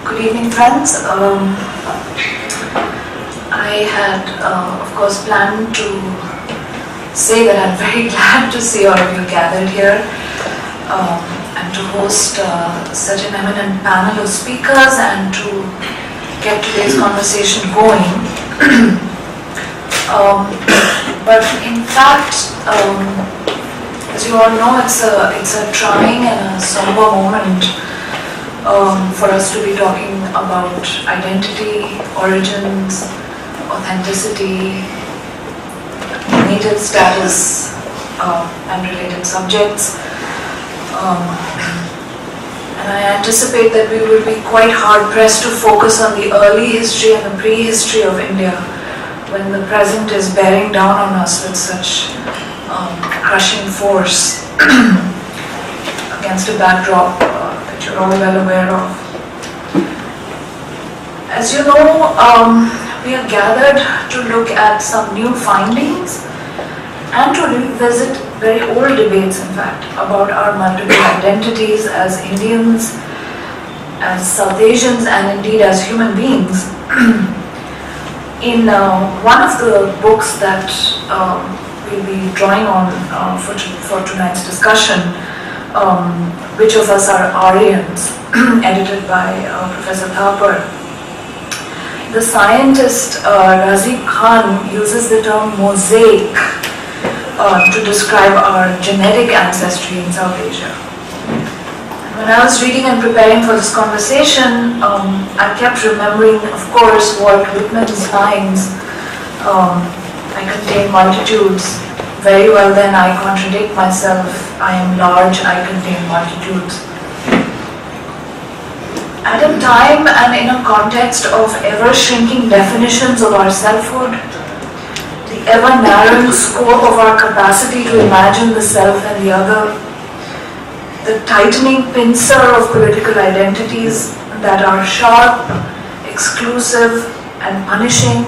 Good evening, friends. I had, of course, planned to say that I'm very glad to see all of you gathered here and to host such an eminent panel of speakers and to get today's conversation going. But in fact, as you all know, it's a trying and a somber moment for us to be talking about identity, origins, authenticity, native status, and related subjects. And I anticipate that we will be quite hard-pressed to focus on the early history and the prehistory of India when the present is bearing down on us with such crushing force against a backdrop that you're all well aware of. As you know, we are gathered to look at some new findings and to revisit very old debates, in fact, about our multiple identities as Indians, as South Asians, and indeed as human beings. In one of the books that we'll be drawing on for tonight's discussion, Which of Us Are Aryans, edited by Professor Thapar, the scientist Razib Khan uses the term mosaic to describe our genetic ancestry in South Asia. When I was reading and preparing for this conversation, I kept remembering, of course, Walt Whitman's lines, I contain multitudes. Very well then, I contradict myself. I am large, I contain multitudes. At a time and in a context of ever-shrinking definitions of our selfhood, the ever-narrowing scope of our capacity to imagine the self and the other, the tightening pincer of political identities that are sharp, exclusive, and punishing,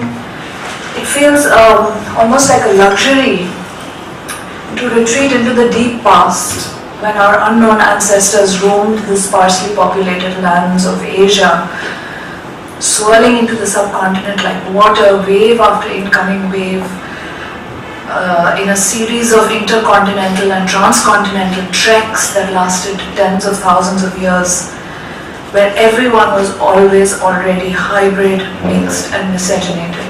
it feels almost like a luxury to retreat into the deep past when our unknown ancestors roamed the sparsely populated lands of Asia, swirling into the subcontinent like water, wave after incoming wave, in a series of intercontinental and transcontinental treks that lasted tens of thousands of years, where everyone was always already hybrid, mixed, and miscegenated.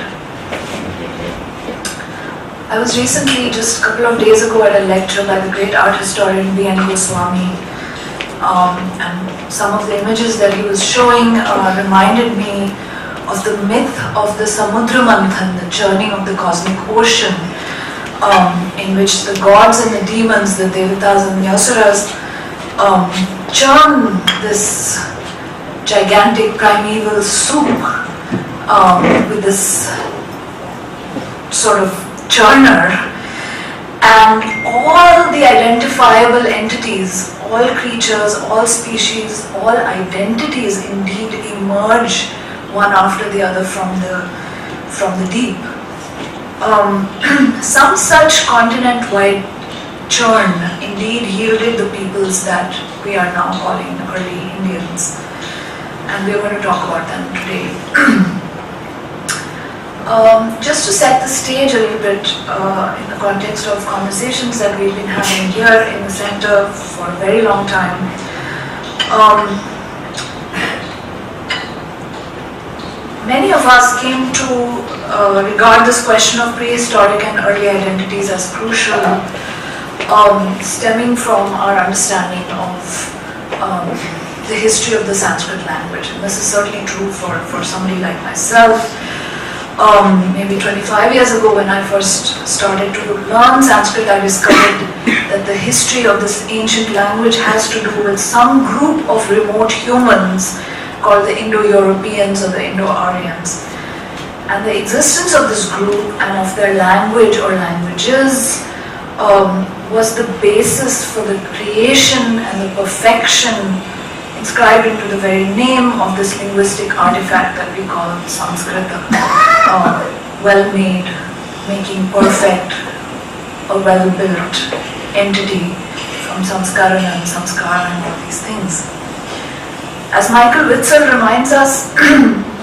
I was recently, just a couple of days ago, at a lecture by the great art historian B.N. Goswami, and some of the images that he was showing reminded me of the myth of the Samudra Manthan, the churning of the cosmic ocean, in which the gods and the demons, the Devatas and the Asuras, churn this gigantic primeval soup with this sort of churner, and all the identifiable entities, all creatures, all species, all identities indeed emerge one after the other from the deep. Some such continent-wide churn indeed yielded the peoples that we are now calling early Indians, and we are going to talk about them today. Just to set the stage a little bit in the context of conversations that we've been having here in the center for a very long time, many of us came to regard this question of prehistoric and early identities as crucial, stemming from our understanding of the history of the Sanskrit language. And this is certainly true for somebody like myself. Maybe 25 years ago, when I first started to learn Sanskrit, I discovered that the history of this ancient language has to do with some group of remote humans called the Indo-Europeans or the Indo-Aryans. And the existence of this group and of their language or languages was the basis for the creation and the perfection inscribed into the very name of this linguistic artifact that we call Sanskrita. Well-made, making perfect, a well-built entity from samskarana and samskara and all these things. As Michael Witzel reminds us,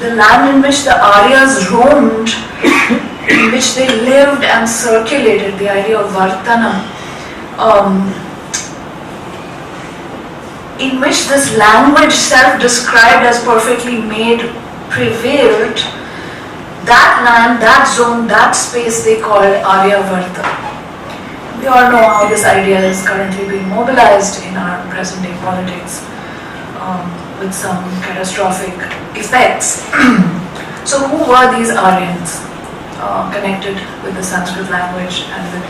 the land in which the Aryas roamed, in which they lived and circulated, the idea of Vartana, in which this language self-described as perfectly made prevailed, that land, that zone, that space they called Aryavarta. We all know how this idea is currently being mobilized in our present day politics with some catastrophic effects. So who were these Aryans connected with the Sanskrit language and with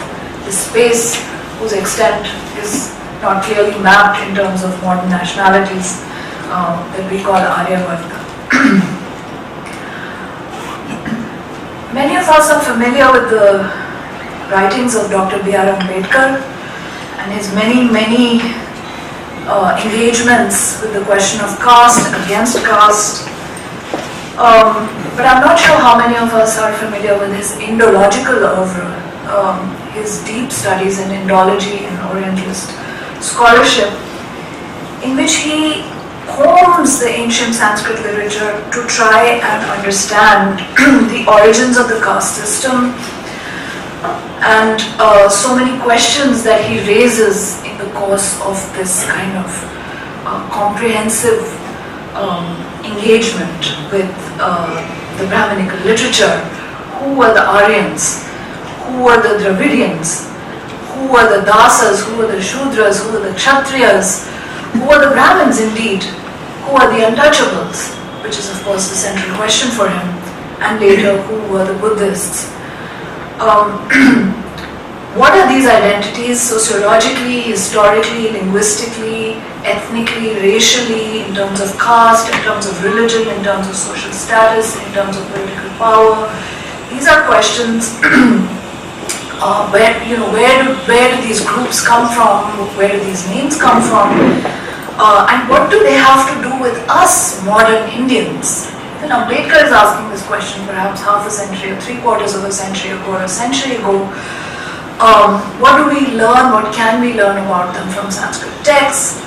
the space whose extent is not clearly mapped in terms of modern nationalities that we call Aryavarta? Many of us are familiar with the writings of Dr. B.R. Ambedkar and his many engagements with the question of caste, against caste. But I'm not sure how many of us are familiar with his Indological oeuvre, his deep studies in Indology and Orientalist scholarship, in which he combs the ancient Sanskrit literature to try and understand the origins of the caste system and so many questions that he raises in the course of this kind of comprehensive engagement with the Brahminical literature. Who were the Aryans? Who were the Dravidians? Who were the Dasas? Who were the Shudras? Who were the Kshatriyas? Who were the Brahmins indeed? Who are the untouchables? Which is of course the central question for him. And later, who were the Buddhists? What are these identities sociologically, historically, linguistically, ethnically, racially, in terms of caste, in terms of religion, in terms of social status, in terms of political power? These are questions where do these groups come from? Where do these names come from? And what do they have to do with us, modern Indians? Then Ambedkar is asking this question perhaps half a century or 3/4 of a century ago or a century ago. What do we learn, what can we learn about them from Sanskrit texts?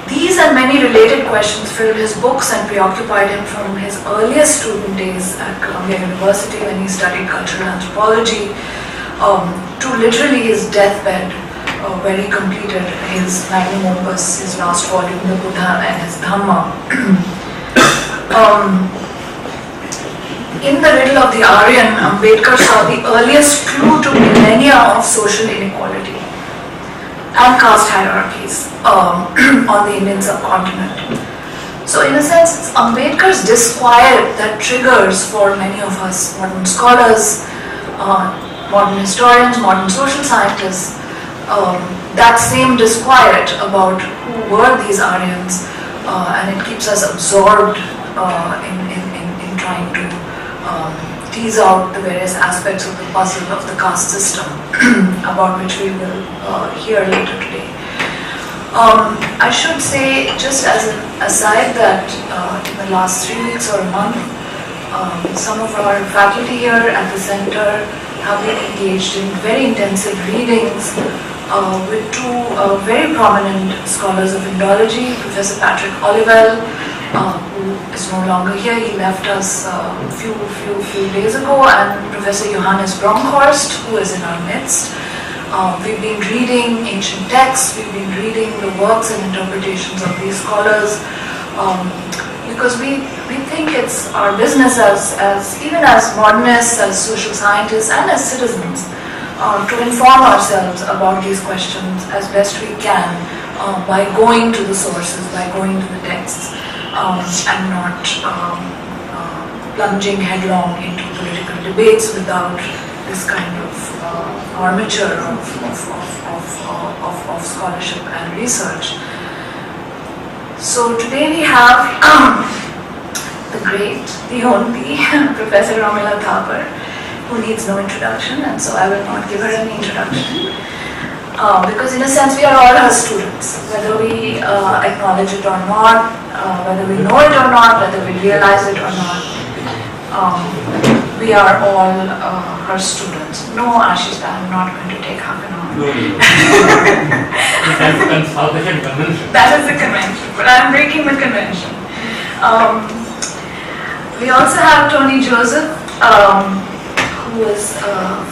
These and many related questions filled his books and preoccupied him from his earliest student days at Columbia University when he studied cultural anthropology to literally his deathbed where he completed his magnum opus, his last volume, The Buddha and his Dhamma. In the riddle of the Aryan, Ambedkar saw the earliest clue to millennia of social inequality and caste hierarchies on the Indian subcontinent. So in a sense, it's Ambedkar's disquiet that triggers for many of us modern scholars, modern historians, modern social scientists, that same disquiet about who were these Aryans, and it keeps us absorbed in trying to tease out the various aspects of the puzzle of the caste system about which we will hear later today. I should say, just as an aside, that in the last 3 weeks or a month, some of our faculty here at the center have been engaged in very intensive readings with two very prominent scholars of Indology, Professor Patrick Olivelle, who is no longer here. He left us a few days ago, and Professor Johannes Bronkhorst, who is in our midst. We've been reading ancient texts, we've been reading the works and interpretations of these scholars, because we think it's our business as even as modernists, as social scientists, and as citizens to inform ourselves about these questions as best we can by going to the sources, by going to the texts, and not plunging headlong into political debates without this kind of armature of scholarship and research. So today we have the great, the only Professor Romila Thapar, who needs no introduction, and so I will not give her any introduction. Because in a sense we are all her students, whether we acknowledge it or not, whether we know it or not, whether we realize it or not. We are all her students. No, Ashita, I'm not going to take half an hour. No. That's South Asian convention. That is the convention, but I'm breaking the convention. We also have Tony Joseph, who was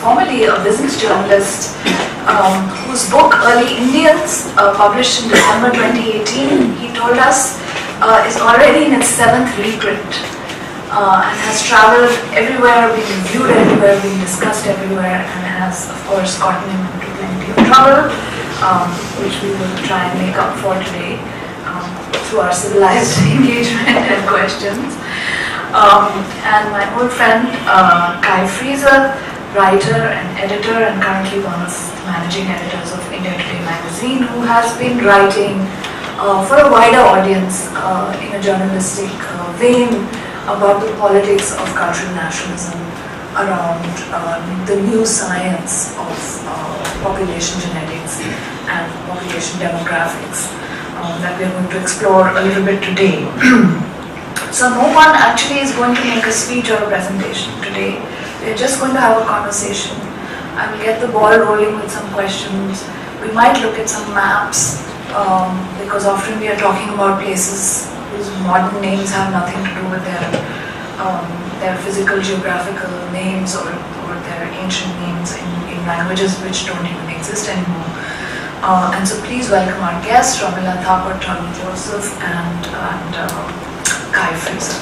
formerly a business journalist, whose book Early Indians, published in December 2018, he told us is already in its 7th reprint and has traveled everywhere, been reviewed everywhere, been discussed everywhere, and has, of course, gotten him into plenty of trouble, which we will try and make up for today through our civilized engagement and questions. And my old friend Kai Frieser, writer and editor, and currently one of the managing editors of India Today magazine, who has been writing for a wider audience in a journalistic vein about the politics of cultural nationalism around the new science of population genetics and population demographics that we are going to explore a little bit today. So no one actually is going to make a speech or a presentation today. We're just going to have a conversation. I will get the ball rolling with some questions. We might look at some maps because often we are talking about places whose modern names have nothing to do with their physical geographical names or their ancient names in languages which don't even exist anymore. And so please welcome our guests, Ramila Thapar, Tony Joseph, and Kai Frieser.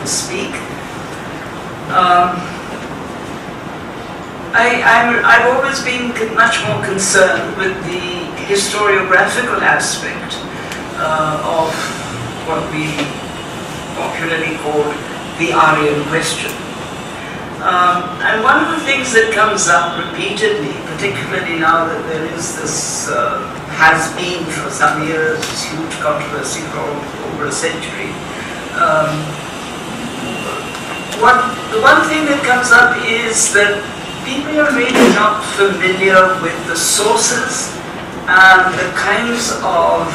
Speak. I've always been much more concerned with the historiographical aspect of what we popularly call the Aryan question. And one of the things that comes up repeatedly, particularly now that there is this, has been for some years, this huge controversy for over a century, the one thing that comes up is that people are really not familiar with the sources and the kinds of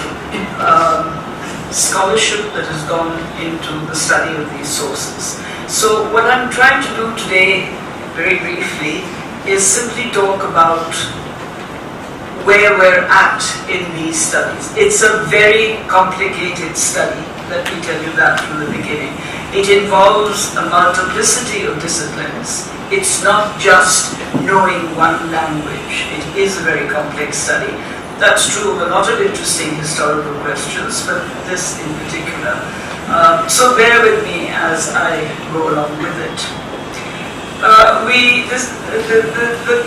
scholarship that has gone into the study of these sources. So what I'm trying to do today, very briefly, is simply talk about where we're at in these studies. It's a very complicated study, let me tell you that from the beginning. It involves a multiplicity of disciplines. It's not just knowing one language. It is a very complex study. That's true of a lot of interesting historical questions, but this in particular. So bear with me as I go along with it.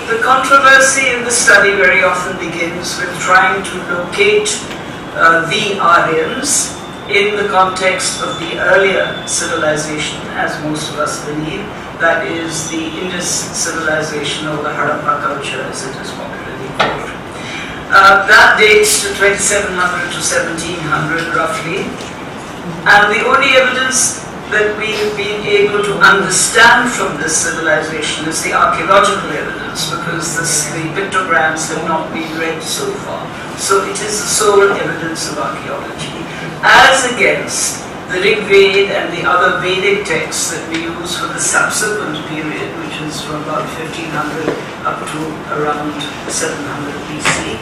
The controversy in the study very often begins with trying to locate the Aryans in the context of the earlier civilization, as most of us believe, that is the Indus civilization or the Harappa culture as it is popularly called. That dates to 2700 to 1700 roughly, and the only evidence that we've been able to understand from this civilization is the archaeological evidence, because the pictograms have not been read so far. So it is the sole evidence of archaeology, as against the Rig Veda and the other Vedic texts that we use for the subsequent period, which is from about 1500 up to around 700 BC,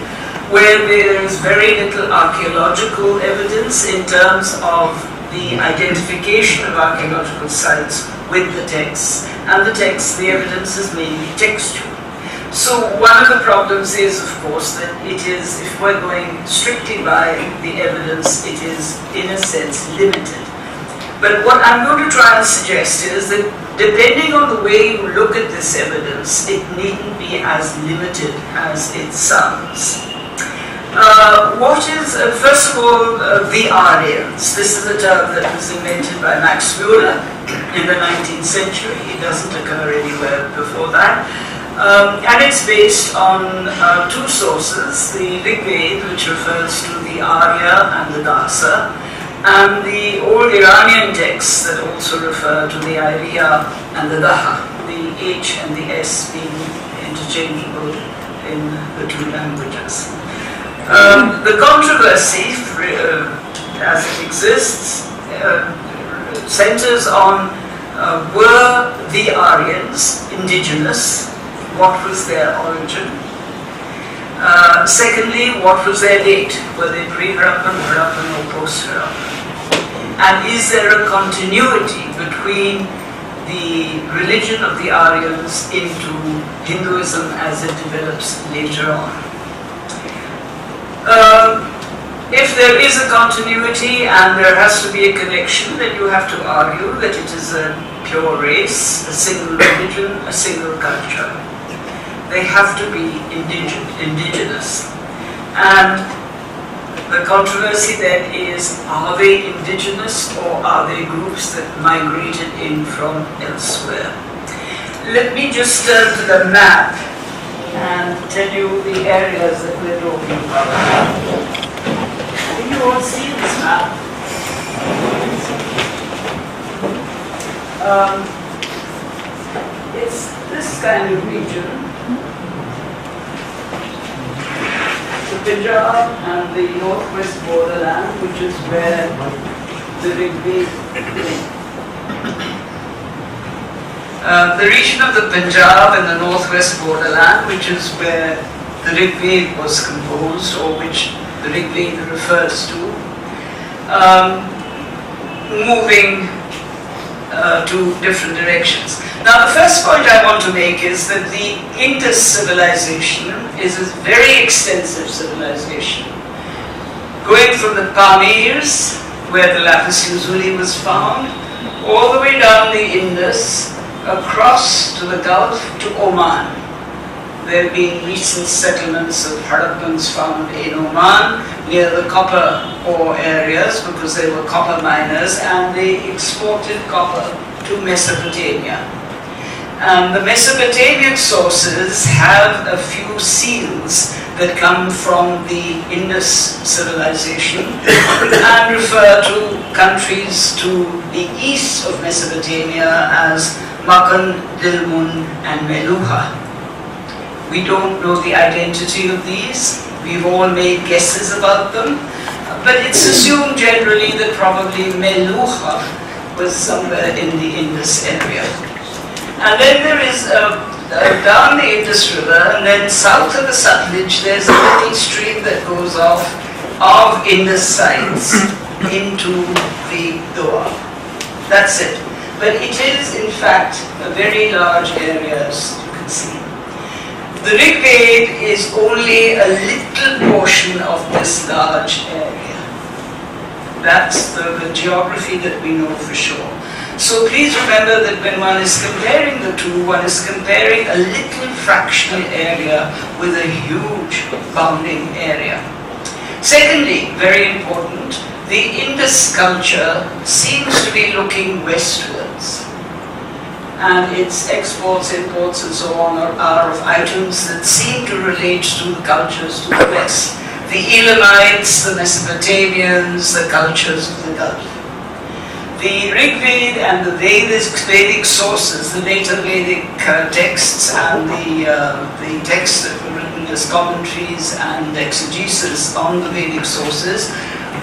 where there is very little archaeological evidence in terms of the identification of archaeological sites with the texts, and the evidence is mainly textual. So one of the problems is, of course, that it is, if we're going strictly by the evidence, it is in a sense limited. But what I'm going to try and suggest is that depending on the way you look at this evidence, it needn't be as limited as it sounds. What is, first of all, the Aryans? This is a term that was invented by Max Muller in the 19th century. It doesn't occur anywhere before that. And it's based on two sources, the Rig Veda, which refers to the Arya and the Dasa, and the old Iranian texts that also refer to the Arya and the Daha, the H and the S being interchangeable in the two languages. The controversy as it exists, centers on were the Aryans indigenous? What was their origin? Secondly, what was their date? Were they pre-Harappan, Harappan or post-Harappan? And is there a continuity between the religion of the Aryans into Hinduism as it develops later on? If there is a continuity and there has to be a connection, then you have to argue that it is a pure race, a single religion, a single culture. They have to be indigenous. And the controversy then is, are they indigenous or are they groups that migrated in from elsewhere? Let me just turn to the map and tell you the areas that we're talking about. Can you all see this map? It's this kind of region. The Punjab and the northwest borderland, which is where the Rigved is. The region of the Punjab and the northwest borderland, which is where the Rigved was composed, or which the Rigved refers to, moving to different directions. Now, the first point I want to make is that the Indus civilization is a very extensive civilization, going from the Pamirs, where the lapis lazuli was found, all the way down the Indus, across to the Gulf to Oman. There have been recent settlements of Harappans found in Oman near the copper ore areas because they were copper miners and they exported copper to Mesopotamia. And the Mesopotamian sources have a few seals that come from the Indus civilization and refer to countries to the east of Mesopotamia as Makan, Dilmun and Meluha. We don't know the identity of these. We've all made guesses about them. But it's assumed generally that probably Meluha was somewhere in the Indus area. And then there is, down the Indus River, and then south of the Sutlej, there's a little stream that goes off of Indus sites into the Doab. That's it. But it is, in fact, a very large area, as you can see. The Rigved is only a little portion of this large area. That's the geography that we know for sure. So please remember that when one is comparing the two, one is comparing a little fractional area with a huge bounding area. Secondly, very important, the Indus culture seems to be looking westwards. And its exports, imports and so on are of items that seem to relate to the cultures to the west. The Elamites, the Mesopotamians, the cultures of the Gulf. The Rigved and the Vedic sources, the later Vedic texts and the texts that were written as commentaries and exegesis on the Vedic sources,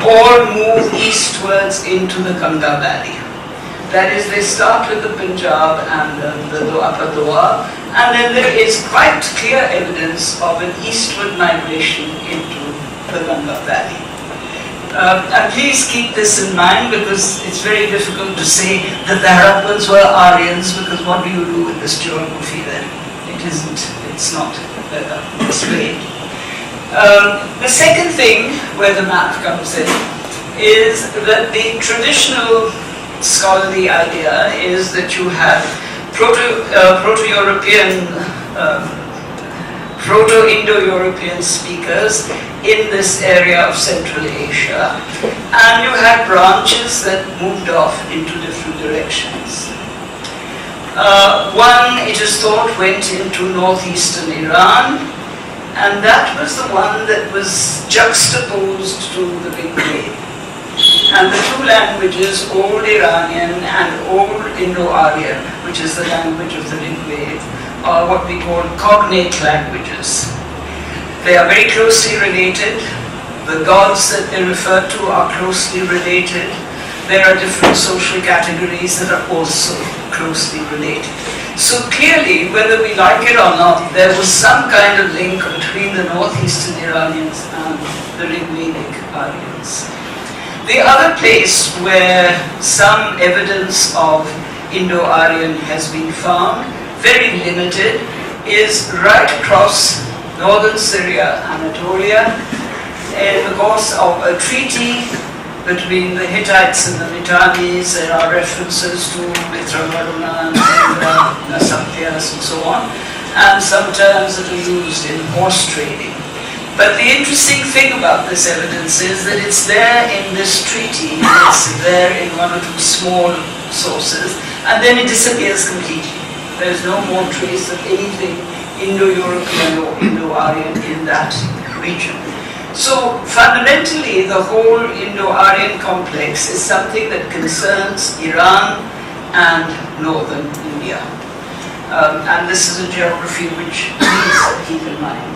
all move eastwards into the Ganga Valley. That is, they start with the Punjab and the Upper Doab, and then there is quite clear evidence of an eastward migration into the Ganga Valley. And please keep this in mind because it's very difficult to say that the Harappans were Aryans, because what do you do with this geography then? It's not explained. The second thing where the map comes in is that the traditional scholarly idea is that you have Proto-European, Proto-Indo-European speakers in this area of Central Asia, and you had branches that moved off into different directions. One, it is thought, went into northeastern Iran, and that was the one that was juxtaposed to the Rigved. And the two languages, Old Iranian and Old Indo-Aryan, which is the language of the Rigved, are what we call cognate languages. They are very closely related. The gods that they refer to are closely related. There are different social categories that are also closely related. So clearly, whether we like it or not, there was some kind of link between the northeastern Iranians and the Rigvedic Aryans. The other place where some evidence of Indo-Aryan has been found, very limited, is right across northern Syria, Anatolia, in the course of a treaty between the Hittites and the Mitannis. There are references to Mitra Varuna and Indra, Nasatyas and so on, and some terms that are used in horse trading. But the interesting thing about this evidence is that it's there in this treaty, it's there in one or two small sources, and then it disappears completely. There's no more trace of anything Indo-European or Indo-Aryan in that region. So fundamentally, the whole Indo-Aryan complex is something that concerns Iran and northern India. And this is a geography which please keep in mind.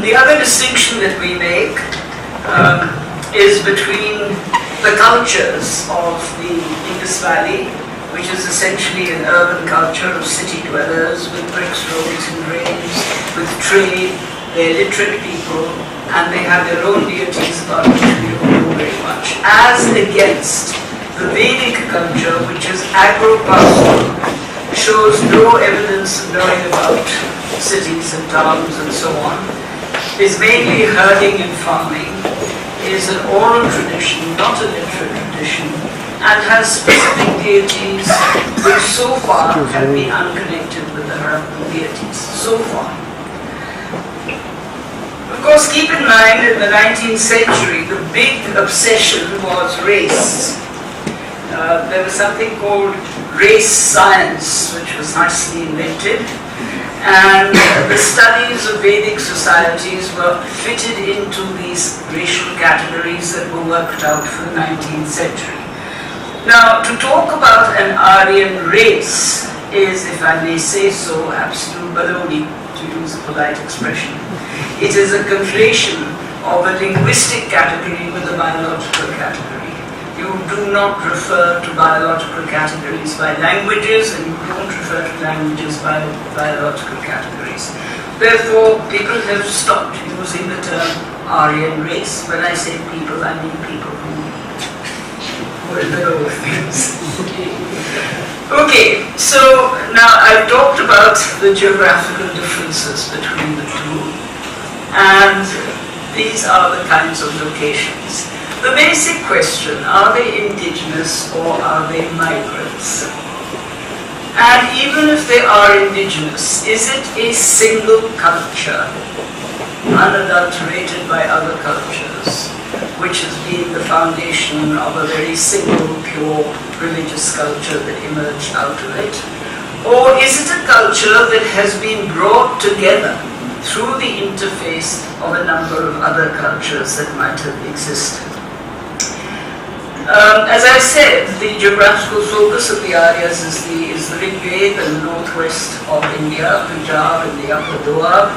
The other distinction that we make is between the cultures of the Indus Valley, which is essentially an urban culture of city dwellers with bricks, roads and drains, with trade. They're literate people, and they have their own deities about which we don't know very much, as against the Vedic culture, which is agro-pastoral, shows no evidence of knowing about cities and towns and so on, is mainly herding and farming, is an oral tradition, not a literate tradition, and has specific deities which so far have been unconnected with the Harappan deities, so far. Of course, keep in mind, in the 19th century, the big obsession was race. There was something called race science, which was nicely invented, and the studies of Vedic societies were fitted into these racial categories that were worked out for the 19th century. Now, to talk about an Aryan race is, if I may say so, absolute baloney, to use a polite expression. It is a conflation of a linguistic category with a biological category. You do not refer to biological categories by languages, and you don't refer to languages by biological categories. Therefore, people have stopped using the term Aryan race. When I say people, I mean people who are in the know of things. Okay, so now I've talked about the geographical differences between the two, and these are the kinds of locations. The basic question, are they indigenous or are they migrants? And even if they are indigenous, is it a single culture, unadulterated by other cultures, which has been the foundation of a very single, pure religious culture that emerged out of it? Or is it a culture that has been brought together through the interface of a number of other cultures that might have existed? As I said, the geographical focus of the Aryas is the Rigveda in the northwest of India, Punjab and the upper Doab.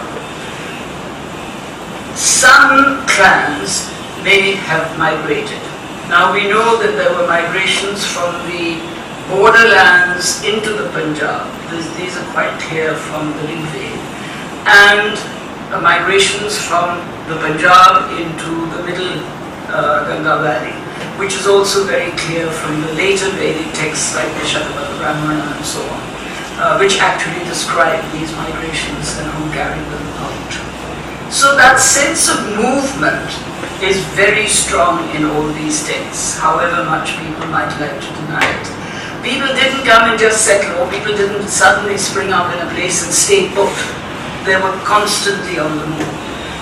Some clans may have migrated. Now we know that there were migrations from the borderlands into the Punjab. These are quite clear from the Rigveda. And migrations from the Punjab into the middle Ganga Valley, which is also very clear from the later Vedic texts like the Shatabata Brahmana and so on, which actually describe these migrations and who carried them out. So that sense of movement is very strong in all these texts, however much people might like to deny it. People didn't come and just settle, or people didn't suddenly spring up in a place and stay put. They were constantly on the move.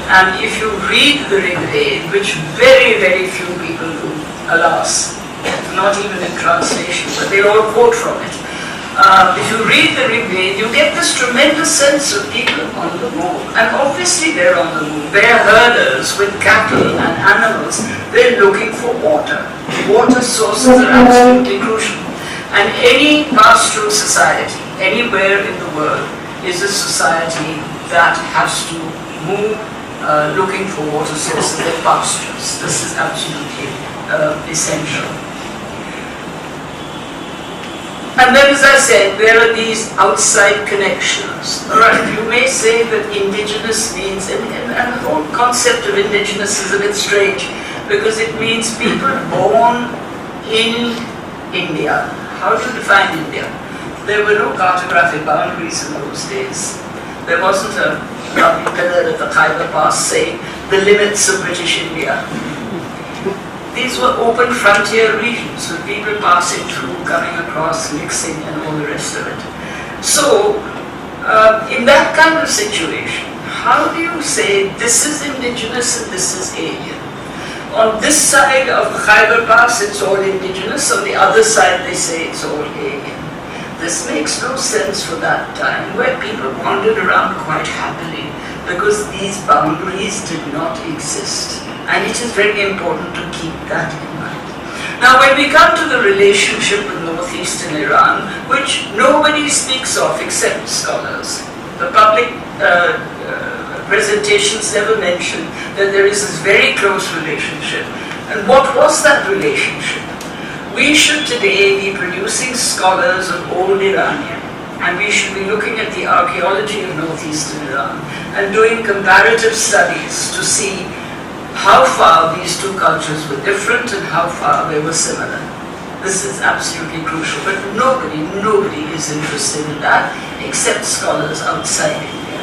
And if you read the Rigveda, which very, very few people do, alas, not even in translation, but they all quote from it. If you read the Rigveda, you get this tremendous sense of people on the move. And obviously they're on the move. They're herders with cattle and animals. They're looking for water. Water sources are absolutely crucial. And any pastoral society anywhere in the world is a society that has to move looking for water sources and pastures. This is absolutely essential. And then, as I said, there are these outside connections. All right, you may say that indigenous means, and the whole concept of indigenous is a bit strange, because it means people born in India. How do you define India? There were no cartographic boundaries in those days. There wasn't a lovely pillar at the Khyber Pass saying the limits of British India. These were open frontier regions with people passing through, coming across, mixing, and all the rest of it. So, in that kind of situation, how do you say this is indigenous and this is alien? On this side of the Khyber Pass, it's all indigenous. On the other side, they say it's all alien. This makes no sense for that time, where people wandered around quite happily because these boundaries did not exist. And it is very important to keep that in mind. Now, when we come to the relationship with northeastern Iran, which nobody speaks of except scholars, the public presentations never mention that there is this very close relationship. And what was that relationship? We should today be producing scholars of old Iranian, and we should be looking at the archaeology of northeastern Iran and doing comparative studies to see how far these two cultures were different and how far they were similar. This is absolutely crucial, but nobody is interested in that except scholars outside India.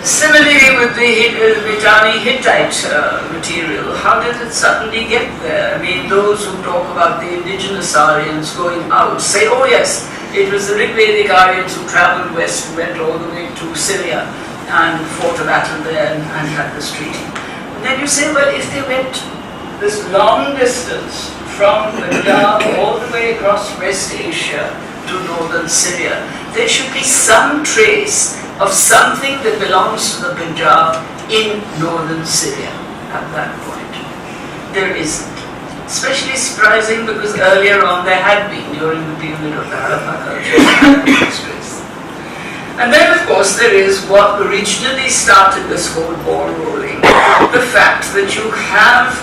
Similarly with the Mitanni Hittite material, how did it suddenly get there? I mean, those who talk about the indigenous Aryans going out say, oh yes, it was the Rigvedic Aryans who traveled west and went all the way to Syria and fought a battle there and had this treaty. And then you say, well, if they went this long distance from Punjab all the way across West Asia to northern Syria, there should be some trace of something that belongs to the Punjab in northern Syria at that point. There isn't. Especially surprising because earlier on there had been during the period of the Harappa culture. And then, of course, there is what originally started this whole ball rolling, the fact that you have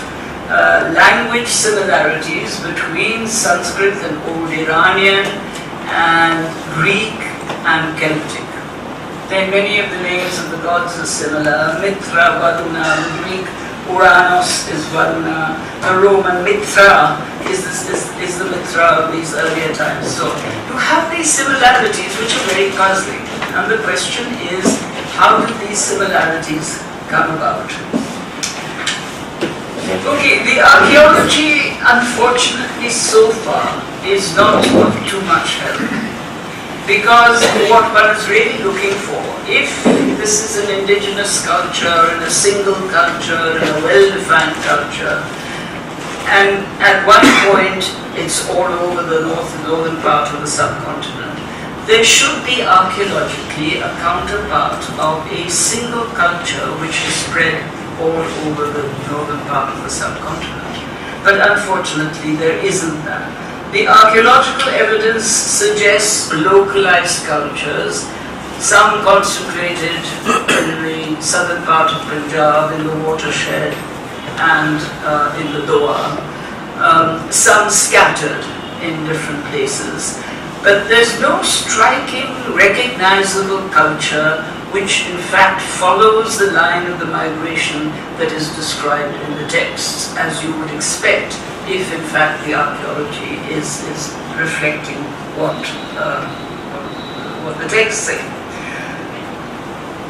language similarities between Sanskrit and Old Iranian and Greek and Celtic. Then many of the names of the gods are similar. Mitra, Varuna, the Greek Uranus is Varuna, the Roman Mitra is the Mitra of these earlier times. So you have these similarities which are very puzzling. And the question is, how did these similarities come about? Okay, the archaeology, unfortunately, so far is not of too much help. Because what one is really looking for, if this is an indigenous culture, and a single culture, and a well-defined culture, and at one point it's all over the northern part of the subcontinent, there should be archaeologically a counterpart of a single culture which is spread all over the northern part of the subcontinent. But unfortunately, there isn't that. The archaeological evidence suggests localized cultures, some concentrated in the southern part of Punjab, in the watershed, and in the Doha, some scattered in different places. But there's no striking, recognizable culture which in fact follows the line of the migration that is described in the texts, as you would expect if in fact the archaeology is reflecting what the texts say.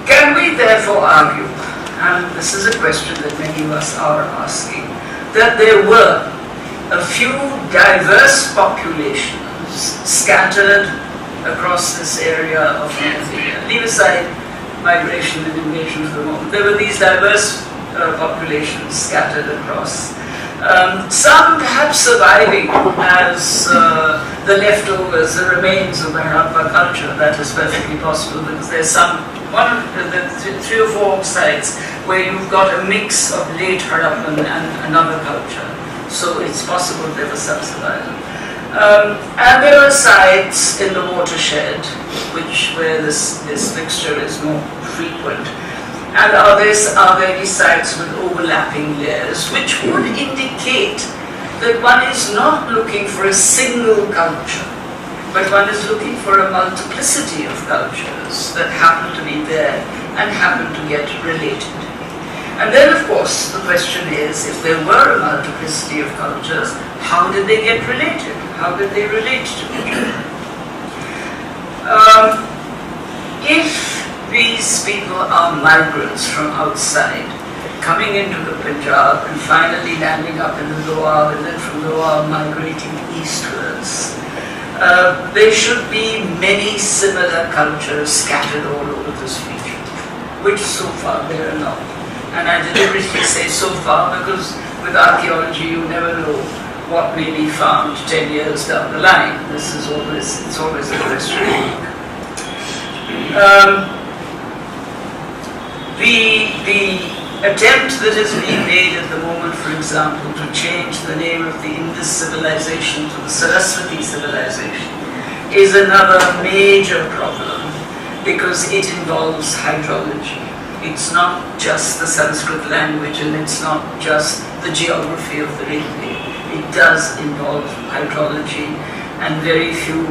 Can we therefore argue, and this is a question that many of us are asking, that there were a few diverse populations scattered across this area of North India? Leave aside migration and invasion for the moment. There were these diverse populations scattered across. Some perhaps surviving as the leftovers, the remains of the Harappa culture. That is perfectly possible because there's three or four sites where you've got a mix of late Harappan and another culture. So it's possible there was some survival. And there are sites in the watershed where this mixture is more frequent. And are there any sites with overlapping layers, which would indicate that one is not looking for a single culture, but one is looking for a multiplicity of cultures that happen to be there and happen to get related. And then, of course, the question is, if there were a multiplicity of cultures, how did they get related? How did they relate to each other? If these people are migrants from outside, coming into the Punjab and finally landing up in the Lower, and then from Lower migrating eastwards, there should be many similar cultures scattered all over this region, which so far there are not. And I deliberately say so far because with archaeology you never know what may be found 10 years down the line. It's always a question. The attempt that is being made at the moment, for example, to change the name of the Indus civilization to the Saraswati civilization is another major problem because it involves hydrology. It's not just the Sanskrit language and it's not just the geography of the Ringway. It does involve hydrology, and very few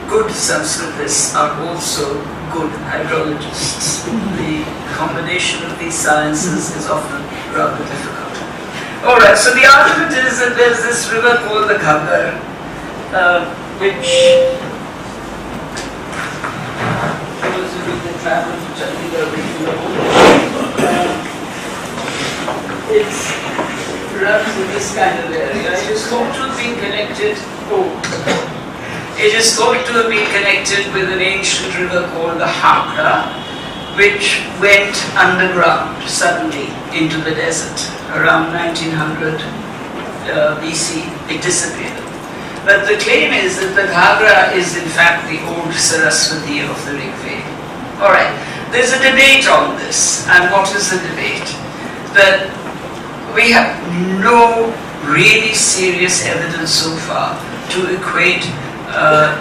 good Sanskritists are also good hydrologists. The combination of these sciences is often rather difficult. Alright, so the argument is that there's this river called the Ghaggar, which those of you that travel to Chandigarh will know. It runs in this kind of area. It is thought to have been connected. It is thought to have been connected with an ancient river called the Hakra, which went underground suddenly into the desert around 1900 BC. It disappeared. But the claim is that the Ghaggar is in fact the old Saraswati of the Ringway. Alright, there's a debate on this. And what is the debate? That we have no really serious evidence so far to equate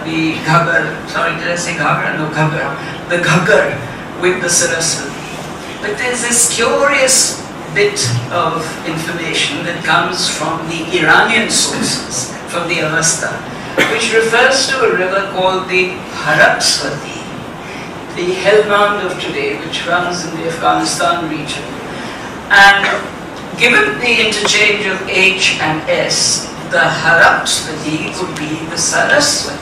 the Ghaggar, sorry, did I say Ghaggar? No, Ghaggar. The Ghaggar with the Saraswati. But there's this curious bit of information that comes from the Iranian sources, from the Avesta, which refers to a river called the Haratswati, the Helmand of today, which runs in the Afghanistan region. And given the interchange of H and S, the Haratswati could be the Saraswati.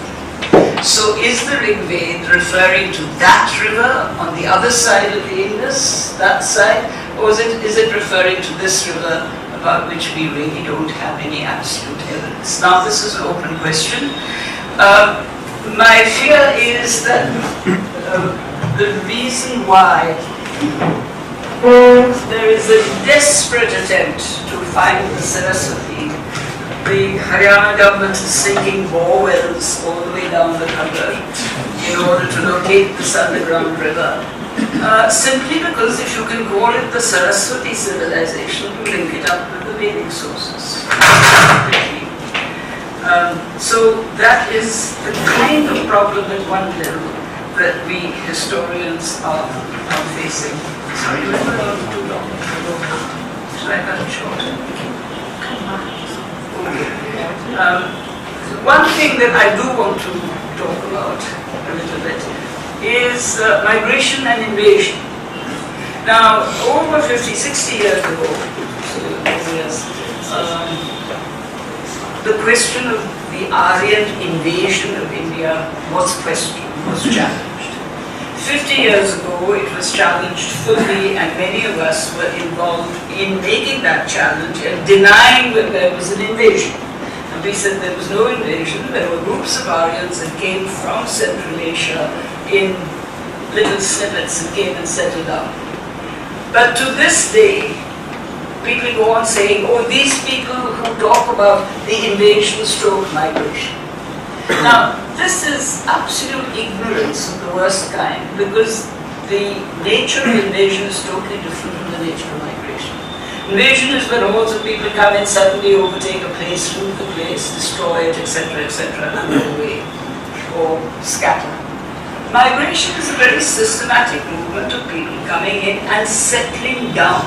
So is the Rigved referring to that river on the other side of the Indus, that side, or is it referring to this river about which we really don't have any absolute evidence? Now this is an open question. My fear is that the reason why there is a desperate attempt to find the Saraswati. The Haryana government is sinking bore wells all the way down the Ghaggar in order to locate this underground river. Simply because if you can call it the Saraswati civilization, you link it up with the Vedic sources. So that is the kind of problem at one level that we historians are facing. Sorry, we went on too long. Should I cut it short? One thing that I do want to talk about a little bit is migration and invasion. Now, over 50, 60 years ago, the question of the Aryan invasion of India was questioned, was challenged. 50 years ago, it was challenged fully, and many of us were involved in making that challenge and denying that there was an invasion. And we said there was no invasion, there were groups of Aryans that came from Central Asia in little snippets and came and settled down. But to this day, people go on saying, oh, these people who talk about the invasion stroke migration. Now, this is absolute ignorance of the worst kind, because the nature of invasion is totally different from the nature of migration. Invasion is when hordes of people come in, suddenly overtake a place, loot the place, destroy it, etc., and go away, or scatter. Migration is a very systematic movement of people coming in and settling down.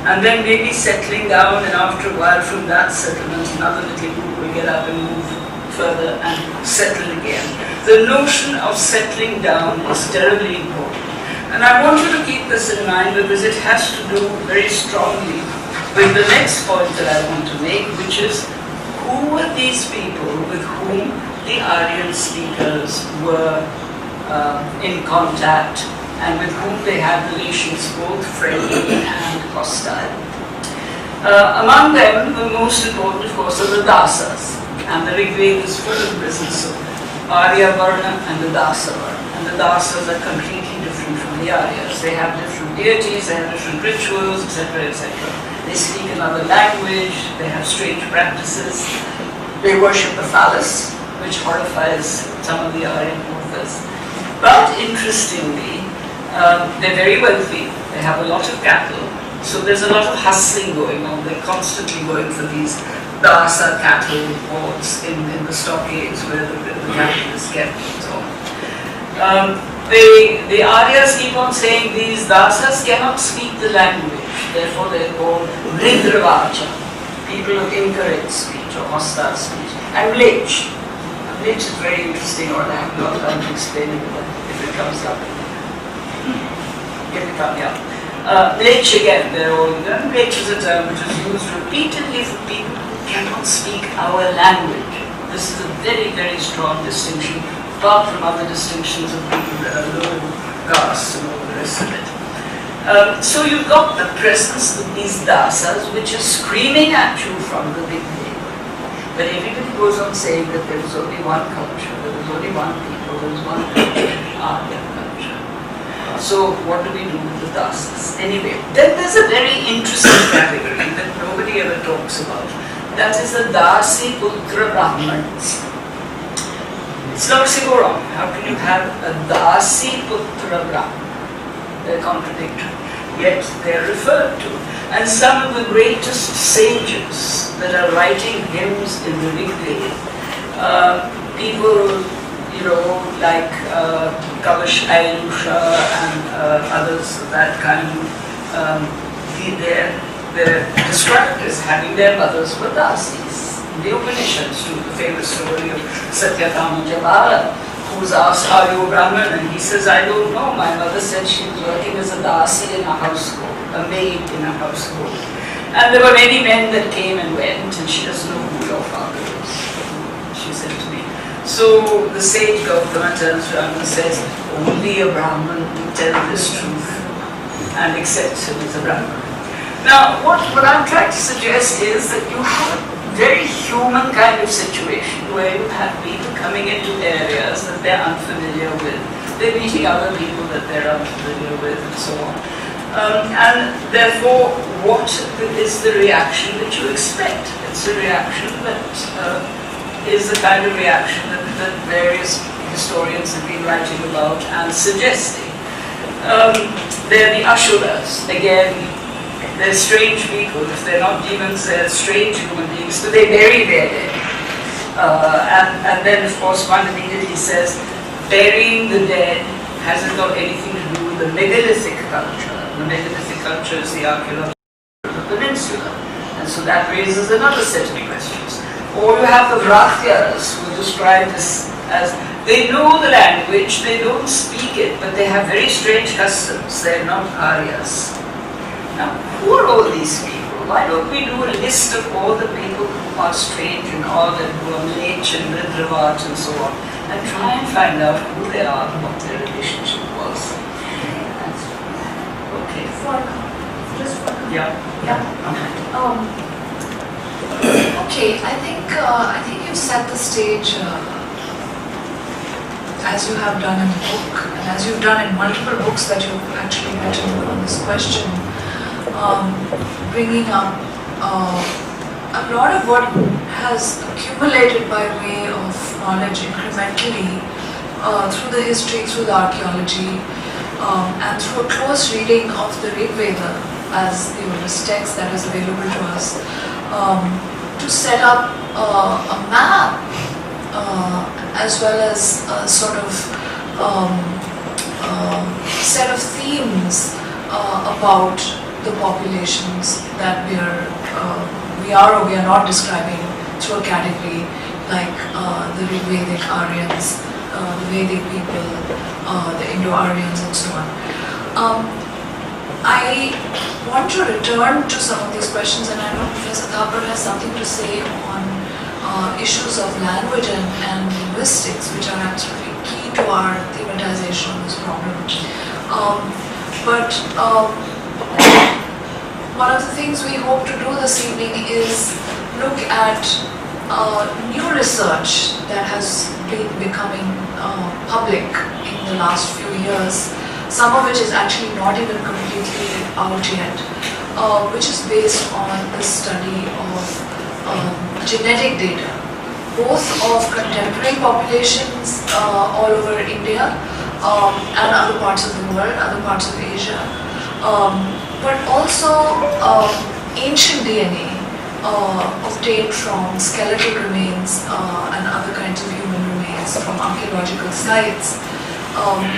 And then maybe settling down, and after a while from that settlement, another little group will get up and move further and settle again. The notion of settling down is terribly important. And I want you to keep this in mind because it has to do very strongly with the next point that I want to make, which is who were these people with whom the Aryan speakers were in contact and with whom they had relations both friendly and hostile. Among them, the most important, of course, are the Dasas. And the Rig Veda is full of business of Arya Varna and the Dasa Varna. And the Dasas are completely different from the Aryas. They have different deities, they have different rituals, etc., etc. They speak another language, they have strange practices. They worship the phallus, which horrifies some of the Aryan authors. But interestingly, they're very wealthy, they have a lot of cattle, so there's a lot of hustling going on. They're constantly going for these Dasa cattle boards in the stockades where the cattle is kept and so on. The Aryas keep on saying these Dasas cannot speak the language, therefore they're called Ridravacha, people of incorrect speech or hostile speech. And Lech. Lech is very interesting, or I have not time to explain it, but if it comes up. Lech again, Lech is a term which is used repeatedly for people who cannot speak our language. This is a very, very strong distinction, apart from other distinctions of people that are low caste and all the rest of it. So you've got the presence of these dasas which is screaming at you from the big name. But everybody goes on saying that there is only one culture, there is only one people, there is one culture, Aryan culture. So what do we do with the dasas? Anyway, then there's a very interesting category that nobody ever talks about. That is the Dasi Putra Brahmans. It's not so wrong. How can you have a Dasi Putra Brahman? They're contradictory. Yet they're referred to. And some of the greatest sages that are writing hymns in the Rig Veda, people, like Kavash Ayusha and others of that kind, they're described as having their mothers were Dasis. The Upanishads too, the famous story of Satyakama Jabala, who's asked, "Are you a Brahmin?" And he says, "I don't know. My mother said she was working as a Dasi in a household, a maid in a household. And there were many men that came and went, and she doesn't know who your father is," she said to me. So the sage Gautama turns around and says, "Only a Brahmin will tell this truth and accepts him as a Brahmin." Now, what I'm trying to suggest is that you have a very human kind of situation where you have people coming into areas that they're unfamiliar with. They're meeting other people that they're unfamiliar with and so on. And therefore, what is the reaction that you expect? It's a reaction that is the kind of reaction that various historians have been writing about and suggesting. They're the Ashuras. Again, they're strange people. If they're not demons, they're strange human beings, but they bury their dead. And then, of course, one immediately says, burying the dead hasn't got anything to do with the megalithic culture. The megalithic culture is the archaeology of the peninsula. And so that raises another set of questions. Or you have the Vratyas, who are described as they know the language, they don't speak it, but they have very strange customs. They're not Aryas. Now, who are all these people? Why don't we do a list of all the people who are strange and odd and who are Lech and Ridravat and so on, and try and find out who they are and what their relationship was? Okay. Just for Yeah. Okay, I think you've set the stage as you have done in the book, and as you've done in multiple books that you've actually written on this question. Bringing up a lot of what has accumulated by way of knowledge incrementally through the history, through the archaeology, and through a close reading of the Rig Veda. as the oldest text that is available to us, to set up a map as well as a sort of set of themes about the populations that we are or we are not describing through a category like the Rigvedic Aryans, the Vedic people, the Indo-Aryans and so on. I want to return to some of these questions, and I know Professor Thapar has something to say on issues of language and linguistics, which are absolutely key to our thematization of this problem. But one of the things we hope to do this evening is look at new research that has been becoming public in the last few years, some of which is actually not even completely out yet, which is based on the study of genetic data, both of contemporary populations all over India and other parts of the world, other parts of Asia, but also ancient DNA obtained from skeletal remains and other kinds of human remains from archaeological sites,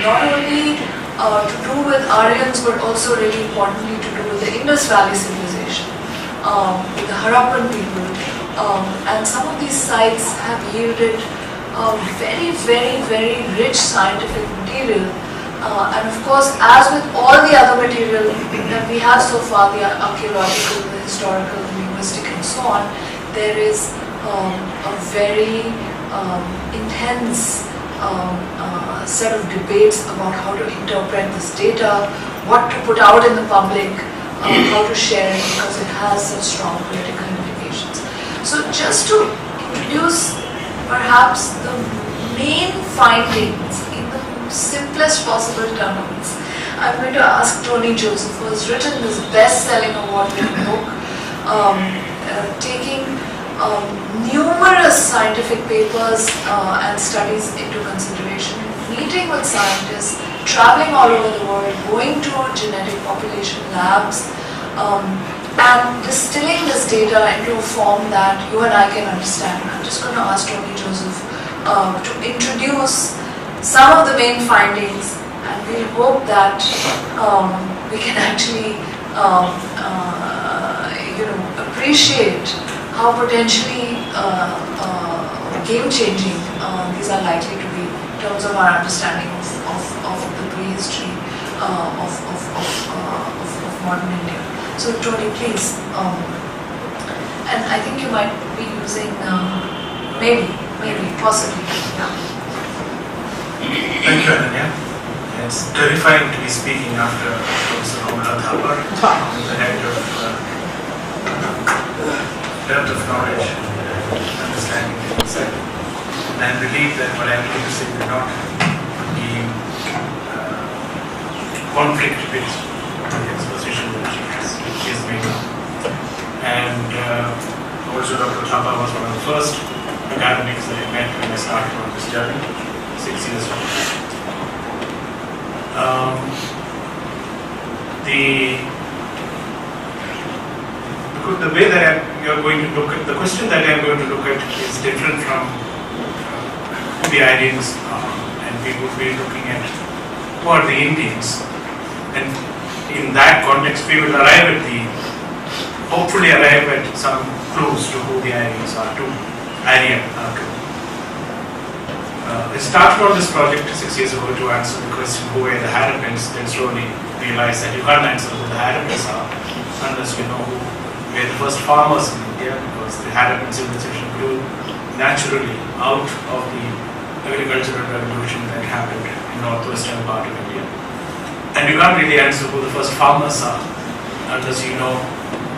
not only to do with Aryans, but also really importantly to do with the Indus Valley civilization, with the Harappan people, and some of these sites have yielded very, very, very rich scientific material. And of course, as with all the other material that we have so far, the archaeological, the historical, the linguistic and so on, there is a very intense set of debates about how to interpret this data, what to put out in the public, how to share it, because it has such strong political implications. So just to introduce perhaps the main findings in the simplest possible terms, I'm going to ask Tony Joseph, who has written this best-selling award-winning book, taking numerous scientific papers and studies into consideration, meeting with scientists, traveling all over the world, going to genetic population labs, and distilling this data into a form that you and I can understand. I'm just going to ask Tony Joseph to introduce some of the main findings, and we hope that we can actually appreciate how potentially game-changing these are likely to be in terms of our understanding of the prehistory of modern India. So Tony, please, and I think you might be using maybe, possibly, yeah. Thank you, Ananya. It's terrifying to be speaking after Professor Komala Thapar, the head of depth of knowledge and understanding the concept. And I'm relieved that what I'm going to say will not be conflict with the exposition that she has made. And also Dr. Thapar was one of the first academics that I met when I started on this journey 6 years ago. The way that you're going to look at the question that I'm going to look at is different from who the Aryans are, and we would be looking at who are the Indians, and in that context we will hopefully arrive at some clues to who the Aryans are to. I started on this project 6 years ago to answer the question who were the Harappans, then slowly realized that you can't answer who the Harappans are unless you know who were the first farmers in India, because the Harappan civilization grew naturally out of the agricultural revolution that happened in northwestern part of India. And you can't really answer who the first farmers are unless you know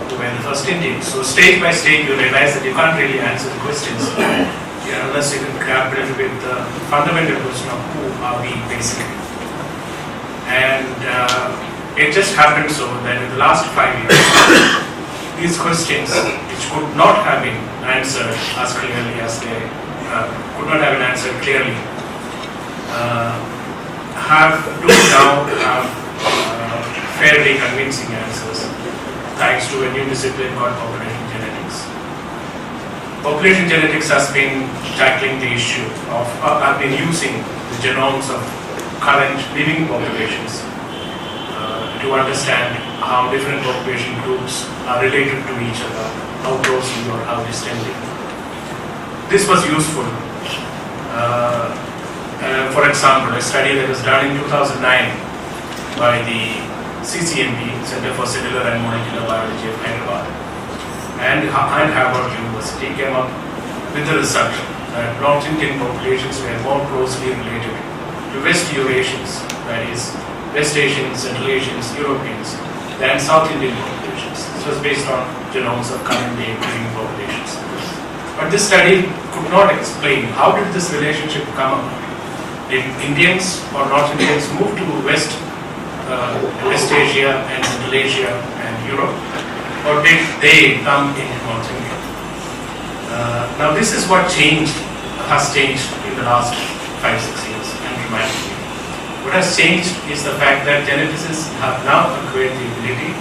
who were the first Indians. So stage by stage you realize that you can't really answer the questions unless you can grapple with the fundamental question of who are we basically. And it just happened so that in the last 5 years, these questions, which could not have been answered as clearly as they could not have been answered clearly, fairly convincing answers thanks to a new discipline called population genetics. Population genetics has been tackling the issue of, have been using the genomes of current living populations to understand how different population groups are related to each other, how closely or how distantly. This was useful. For example, a study that was done in 2009 by the CCMB, Center for Cellular and Molecular Biology of Hyderabad, and Harvard University came up with the result that North Indian populations were more closely related to West Eurasians, that is, West Asians, Central Asians, Europeans, than South Indian populations. This was based on genomes of current day living populations. But this study could not explain how did this relationship come about. Did Indians or North Indians move to West Asia and Central Asia and Europe, or did they come into North India? Now this is what has changed in the last 5-6 years and dramatically. What has changed is the fact that geneticists have now acquired the ability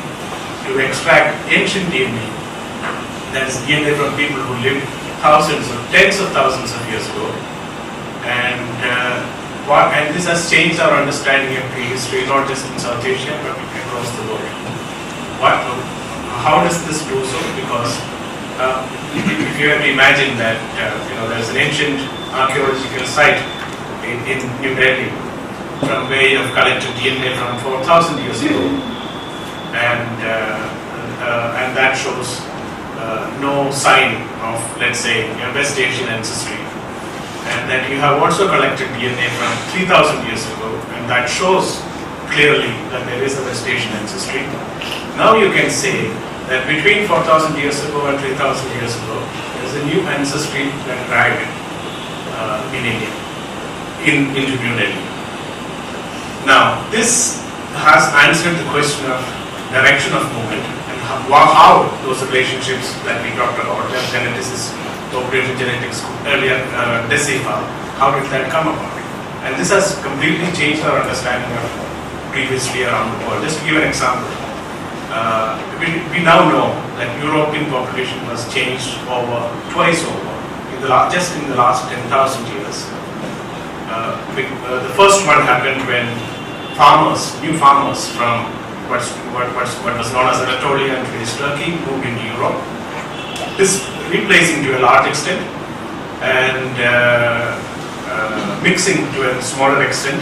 to extract ancient DNA, that is DNA from people who lived thousands or tens of thousands of years ago, and this has changed our understanding of prehistory, not just in South Asia but across the world. How does this do so? Because if you have to imagine that there's an ancient archaeological site in New Delhi from where you have collected DNA from 4,000 years ago, and that shows no sign of, let's say, your West Asian ancestry, and that you have also collected DNA from 3,000 years ago, and that shows clearly that there is a West Asian ancestry. Now you can say that between 4,000 years ago and 3,000 years ago, there is a new ancestry that arrived in India, into New Delhi. Now, this has answered the question of direction of movement and how those relationships that we talked about, that geneticists, population genetics earlier decipher, how did that come about? And this has completely changed our understanding of prehistory around the world. Just to give an example, we now know that European population has changed twice over, just in the last 10,000 years. The first one happened when new farmers from what was known as Anatolia and today's Turkey moved into Europe. This replacing to a large extent and mixing to a smaller extent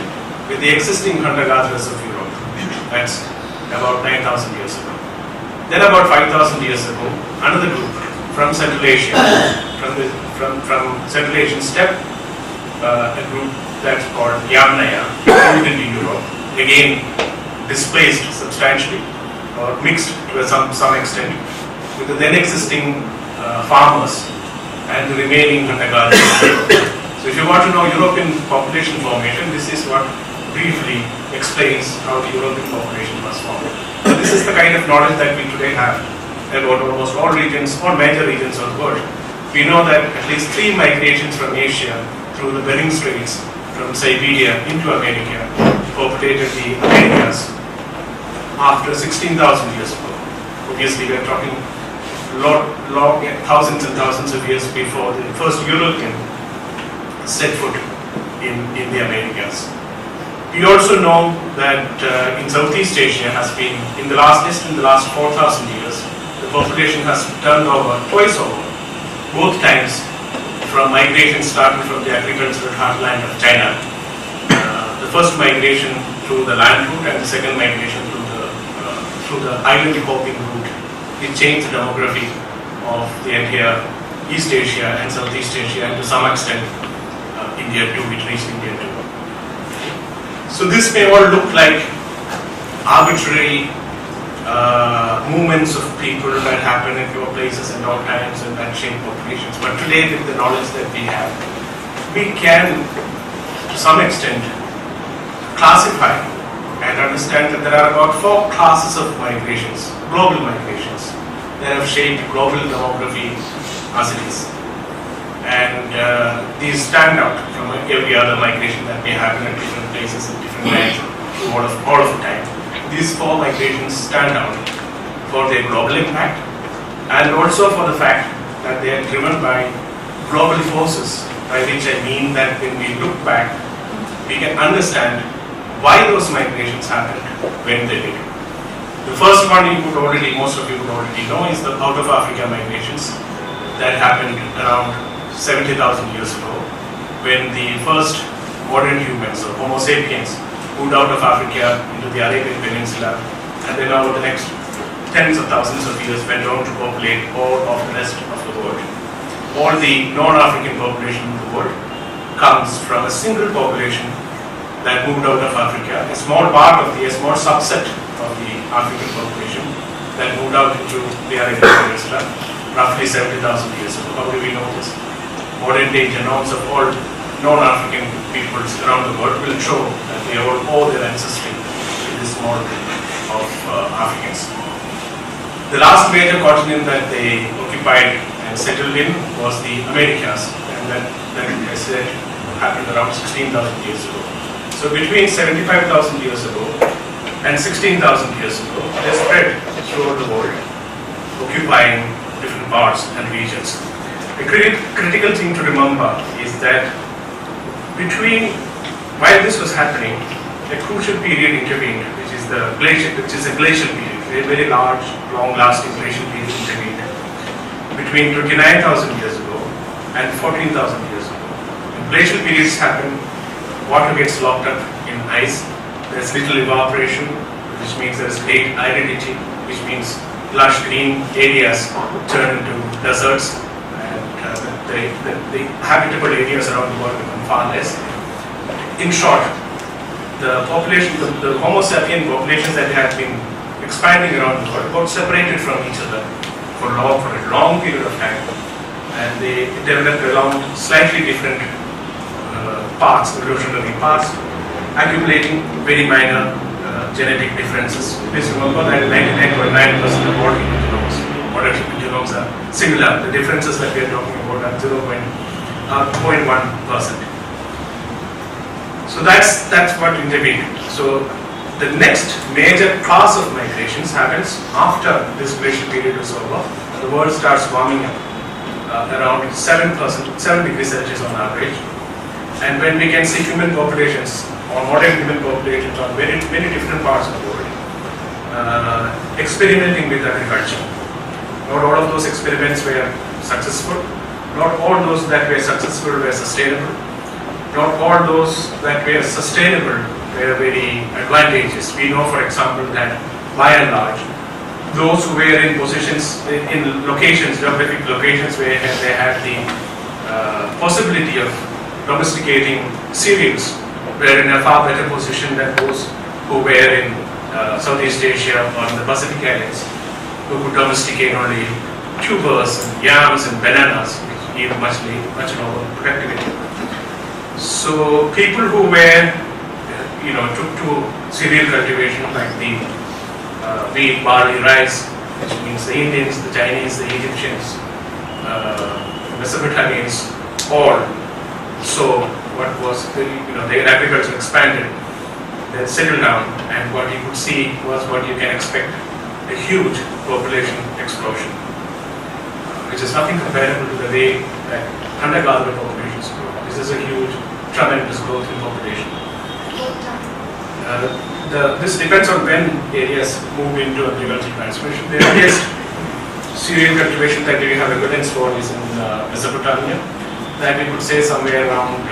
with the existing hunter-gatherers of Europe. That's about 9,000 years ago. Then about 5,000 years ago, another group from Central Asia, from Central Asian steppe, a group that's called Yamnaya, moved into Europe, again displaced substantially or mixed to some extent with the then existing farmers and the remaining hunter-gatherers. So if you want to know European population formation, this is what briefly explains how the European population was formed. So this is the kind of knowledge that we today have about almost all regions, all major regions of the world. We know that at least 3 migrations from Asia through the Bering Straits from Siberia into America populated the Americas after 16,000 years ago. Obviously, we are talking thousands and thousands of years before the first European set foot in the Americas. We also know that in Southeast Asia has been, in the last 4,000 years, the population has turned over twice over, both times from migration starting from the agricultural heartland of China. The first migration through the land route and the second migration through the island hopping route. It changed the demography of the entire East Asia and Southeast Asia, and to some extent India too, it reached India too. So this may all look like arbitrary movements of people that happen in your places and all times and that shape populations. But today, with the knowledge that we have, we can, to some extent, classify and understand that there are about 4 classes of migrations, global migrations, that have shaped global demography as it is. And these stand out from every other migration that may happen at different places at different times, all of the time. these four migrations stand out for their global impact and also for the fact that they are driven by global forces, by which I mean that when we look back, we can understand why those migrations happened when they did. The first one most of you would already know, is the out of Africa migrations that happened around 70,000 years ago, when the first modern humans, or Homo sapiens, moved out of Africa into the Arabian Peninsula, and then over the next tens of thousands of years went on to populate all of the rest of the world. All the non-African population in the world comes from a single population that moved out of Africa, a small subset of the African population that moved out into the Arabian Peninsula roughly 70,000 years ago. How do we know this? Modern day genomes of all non-African peoples around the world will show that they all owe their ancestry to this small group of Africans. The last major continent that they occupied and settled in was the Americas, and that I said happened around 16,000 years ago. So between 75,000 years ago and 16,000 years ago, they spread throughout the world, occupying different parts and regions. The critical thing to remember is that while this was happening, a crucial period intervened, which is a glacial period, a very large, long-lasting glacial period intervened between 29,000 years ago and 14,000 years ago. When glacial periods happen, water gets locked up in ice. There's little evaporation, which means there's great aridity, which means lush green areas turn into deserts, and the habitable areas around the world become far less. In short, the Homo sapien populations that have been expanding around the world got separated from each other for a long period of time, and they developed along slightly different evolutionary paths, accumulating very minor genetic differences. Please remember that 99.9% of all modern human genomes are similar. The differences that we are talking about are 0.1%. So that's what intervened. So the next major class of migrations happens after this glacial period is over. The world starts warming up around 7 degrees Celsius on average. And when we can see human populations, or modern human populations on many different parts of the world, experimenting with agriculture. Not all of those experiments were successful. Not all those that were successful were sustainable. Not all those that were sustainable were very advantageous. We know, for example, that by and large, those who were in positions, in locations, geographic locations where they had the possibility of domesticating cereals, were in a far better position than those who were in Southeast Asia or in the Pacific Islands, who could domesticate only tubers and yams and bananas, which give much lower productivity. So people who were, took to cereal cultivation like the wheat, barley, rice, which means the Indians, the Chinese, the Egyptians, Mesopotamians, all. So what was their agriculture expanded, then settled down, and what you could see was what you can expect, a huge population explosion, which is nothing comparable to the way that hunter-gatherer populations grow. This is a huge, tremendous growth in population. This depends on when areas move into agricultural transformation. The earliest cereal cultivation that we have evidence for is in Mesopotamia, that we could say somewhere around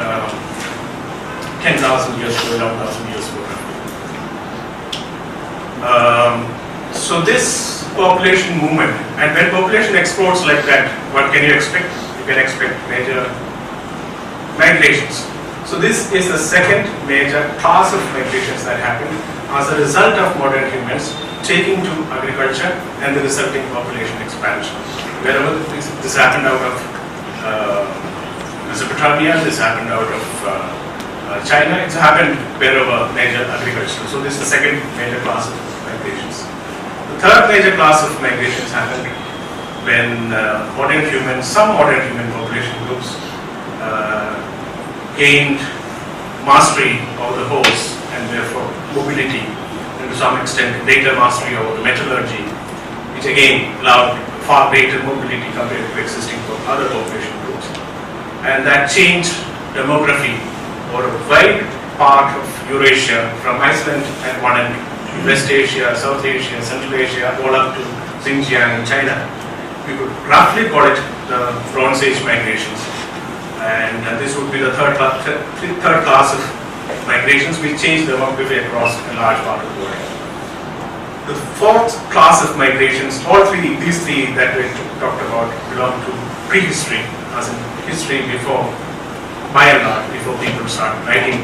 10,000 years ago, 11,000 years ago. So this population movement, and when population explodes like that, what can you expect? You can expect major migrations. So this is the second major class of migrations that happened as a result of modern humans taking to agriculture and the resulting population expansion. Wherever this happened out of Mesopotamia, this happened out of China, it's happened wherever major agriculture. So this is the second major class of migrations. The third major class of migrations happened when some modern human population groups gained mastery over the horse and therefore mobility, and and to some extent greater mastery over the metallurgy, which again allowed far greater mobility compared to existing other population groups. And that changed demography over a wide part of Eurasia, from Iceland at one end, West Asia, South Asia, Central Asia, all up to Xinjiang in China. We could roughly call it the Bronze Age migrations. And this would be the third class of migrations which changed demography across a large part of the world. The fourth class of migrations, these three that we talked about, belong to prehistory, as in history before, by and large, before people started writing.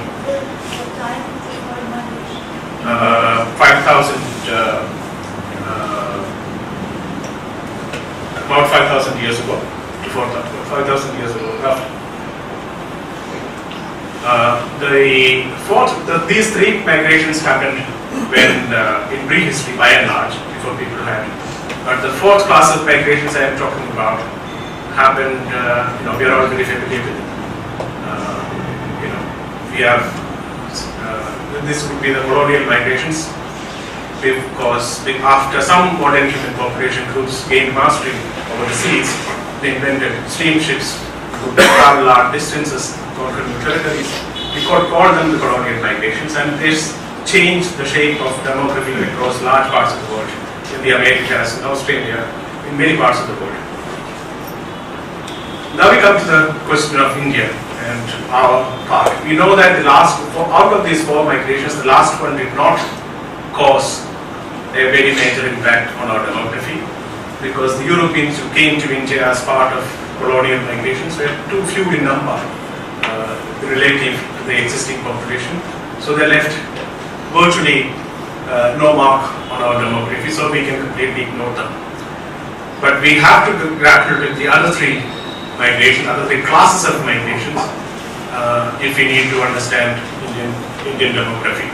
5,000 years ago, before 5,000 years ago, roughly. These three migrations happened when in prehistory, by and large, before people had. But the fourth class of migrations I am talking about happened. We are all very familiar with. We have. This would be the colonial migrations, because after some modern human population groups gained mastery over the seas, they invented steamships to travel large distances, conquer new territories. We could call them the colonial migrations, and this changed the shape of demography across large parts of the world, in the Americas, in Australia, in many parts of the world. Now we come to the question of India and our part. We know that out of these four migrations, the last one did not cause a very major impact on our demography, because the Europeans who came to India as part of colonial migrations were too few in number relative to the existing population. So they left virtually no mark on our demography, so we can completely ignore them. But we have to grapple with the other three classes of migrations if we need to understand Indian demography.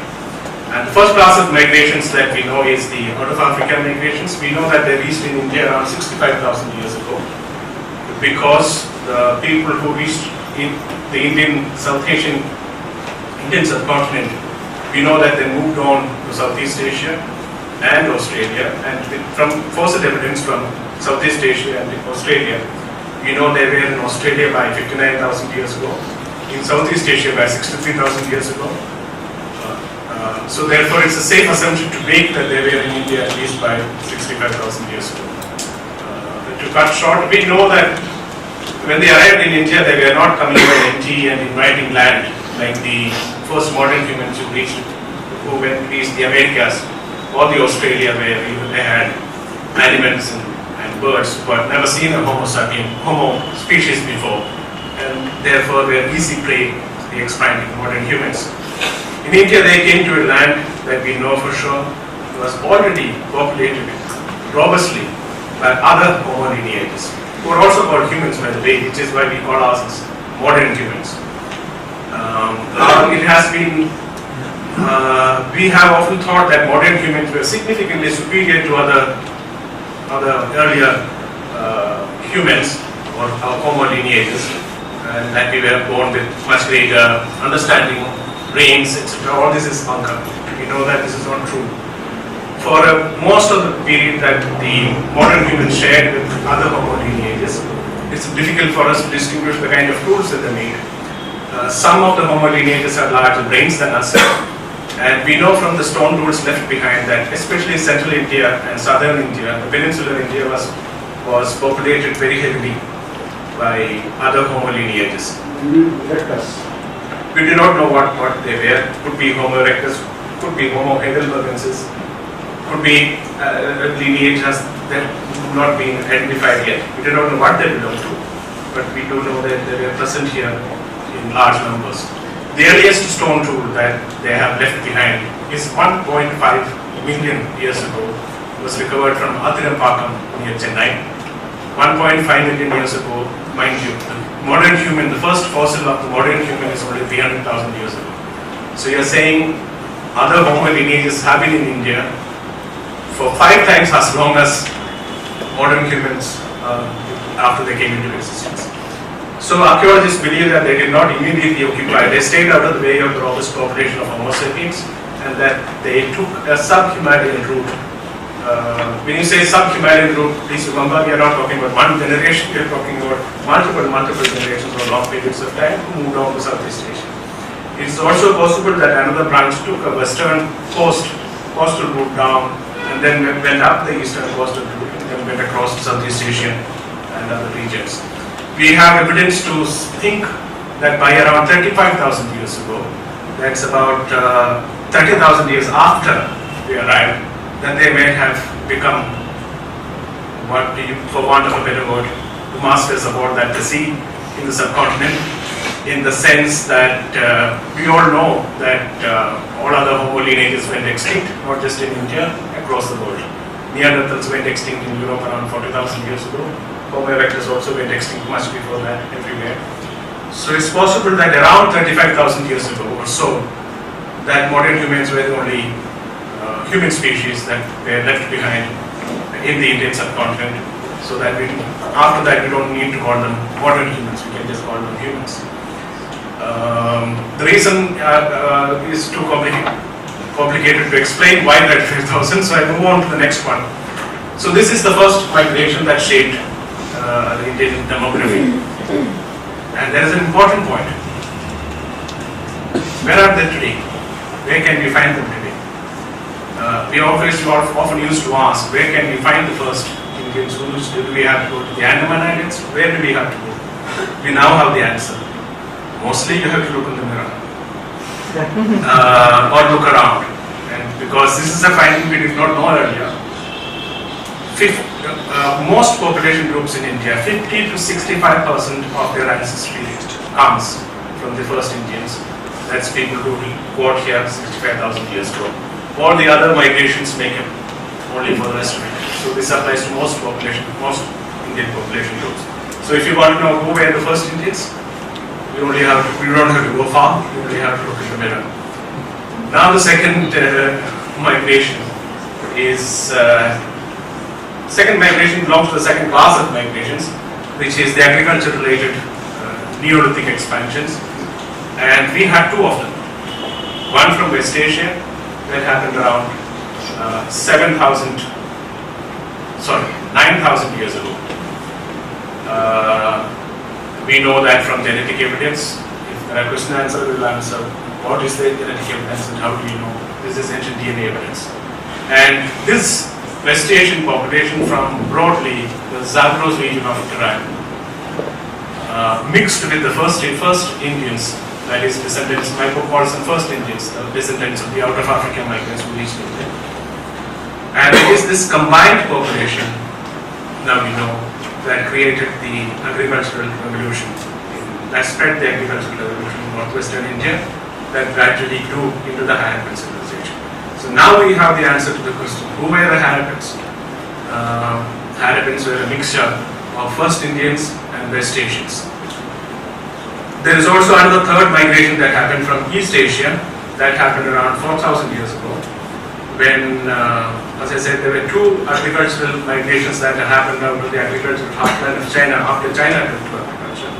And the first class of migrations that we know is the out of Africa migrations. We know that they reached in India around 65,000 years ago, because the people who reached in the South Asian Indian subcontinent, we know that they moved on to Southeast Asia and Australia, and from fossil evidence from Southeast Asia and Australia, we know they were in Australia by 59,000 years ago, in Southeast Asia by 63,000 years ago. So therefore it's a safe assumption to make that they were in India at least by 65,000 years ago. To cut short, we know that when they arrived in India, they were not coming by empty and inviting land like the first modern humans who reached the Americas or the Australia, where they had animals and birds, but never seen a Homo species before, and therefore were easy prey to the expanding modern humans. In India, they came to a land that we know for sure was already populated robustly by other Homo lineages, who are also called humans, by the way, which is why we call ourselves modern humans. It has been, we have often thought that modern humans were significantly superior to other earlier humans or Homo lineages, and that we were born with much greater understanding, brains, etc. All this is bunkum. We know that this is not true. For most of the period that the modern humans shared with other Homo lineages, it's difficult for us to distinguish the kind of tools that they made. Some of the Homo lineages have larger brains than us, and we know from the stone tools left behind that especially central India and southern India, the peninsular India was populated very heavily by other Homo lineages. We do not know what they were. Could be Homo erectus, could be Homo heidelbergensis, could be a lineage that not been identified yet. We do not know what they belong to, but we do know that they were present here in large numbers. The earliest stone tool that they have left behind is 1.5 million years ago. It was recovered from Athirampakam near Chennai. 1.5 million years ago, mind you, the first fossil of the modern human is only 300,000 years ago. So you're saying other Homo lineages have been in India for 5 times as long as modern humans after they came into existence. So archaeologists believe that they did not immediately occupy. They stayed out of the way of the robust population of Homo sapiens, and that they took a sub-Himalayan route. When you say sub-Himalayan route, please remember we are not talking about one generation, we are talking about multiple generations or long periods of time who moved on to Southeast Asia. It is also possible that another branch took a western coastal route down and then went up the eastern coastal route and then went across to Southeast Asia and other regions. We have evidence to think that by around 35,000 years ago, that's about 30,000 years after we arrived, that they may have become, for want of a better word, the masters aboard that the sea in the subcontinent, in the sense that we all know that all other Homo lineages went extinct, not just in India, across the world. Neanderthals went extinct in Europe around 40,000 years ago. Homo erectus also went extinct much before that everywhere. So it's possible that around 35,000 years ago or so, that modern humans were the only human species that were left behind in the Indian subcontinent, so that after that we don't need to call them modern humans, we can just call them humans. The reason is too complicated to explain why 35,000, so I move on to the next one. So this is the first migration that shaped the Indian demography. And there is an important point. Where are they today? Where can we find them today? We often used to ask, where can we find the first Indians? Do we have to go to the Andaman Islands? Where do we have to go? We now have the answer. Mostly you have to look in the mirror. Or look around. And because this is a finding we did not know earlier. Most population groups in India, 50 to 65% of their ancestry comes from the first Indians. That's people who got here 65,000 years ago. All the other migrations make up only for the rest of it. So this applies to most Indian population groups. So if you want to know who were the first Indians, we don't have to go far, we only have to look in the mirror. Now the second migration is second migration belongs to the second class of migrations, which is the agriculture-related Neolithic expansions, and we had two of them. One from West Asia that happened around 9,000 years ago. We know that from genetic evidence. If there are question and answer, we will answer what is the genetic evidence and how do we know this is ancient DNA evidence. And this West Asian population from broadly the Zagros region of Iran mixed with the first Indians, that is descendants, my book calls them first Indians, the descendants of the out of African migrants who reached India. And it is this combined population, now we know, that created the agricultural revolution, that spread the agricultural revolution in northwestern India, that gradually grew into the Harappan civilization. So now we have the answer to the question, who were the Harappans? Harappans were a mixture of first Indians and West Asians. There is also another third migration that happened from East Asia, that happened around 4,000 years ago, when, as I said, there were two agricultural migrations that happened out of the agricultural heartland of China, after China took to agriculture.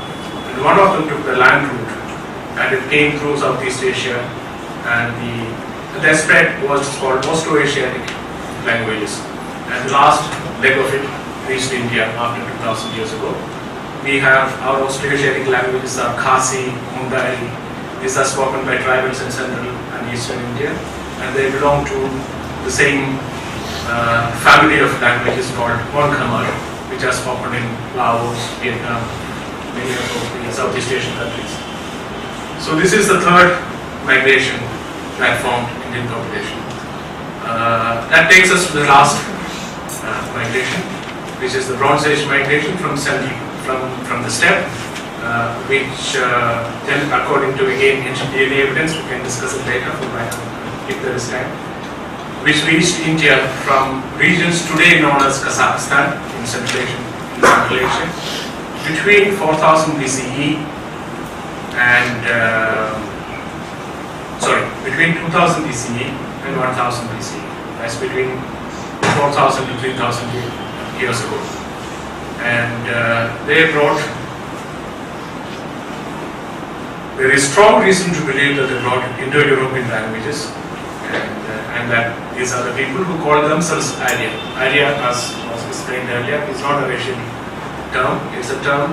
And one of them took the land route, and it came through Southeast Asia, and the spread was called Austroasiatic languages. And the last leg of it reached India after 2,000 years ago. We have our Austroasiatic languages are Khasi, Mundari. These are spoken by tribals in central and eastern India, and they belong to the same family of languages called Mon-Khmer, which are spoken in Laos, Vietnam, many of the Southeast Asian countries. So this is the third migration that formed Indian population. That takes us to the last migration, which is the Bronze Age migration from the steppe, which then, according to again ancient DNA evidence, we can discuss it later if there is time, which reached India from regions today known as Kazakhstan in Central Asia, between 4000 BCE and between 2000 BCE and 1000 BCE. That's between 4000 to 3000 years ago. And there is strong reason to believe that they brought Indo-European languages, and that these are the people who call themselves Arya. Arya, as was explained earlier, is not a racial term. It's a term.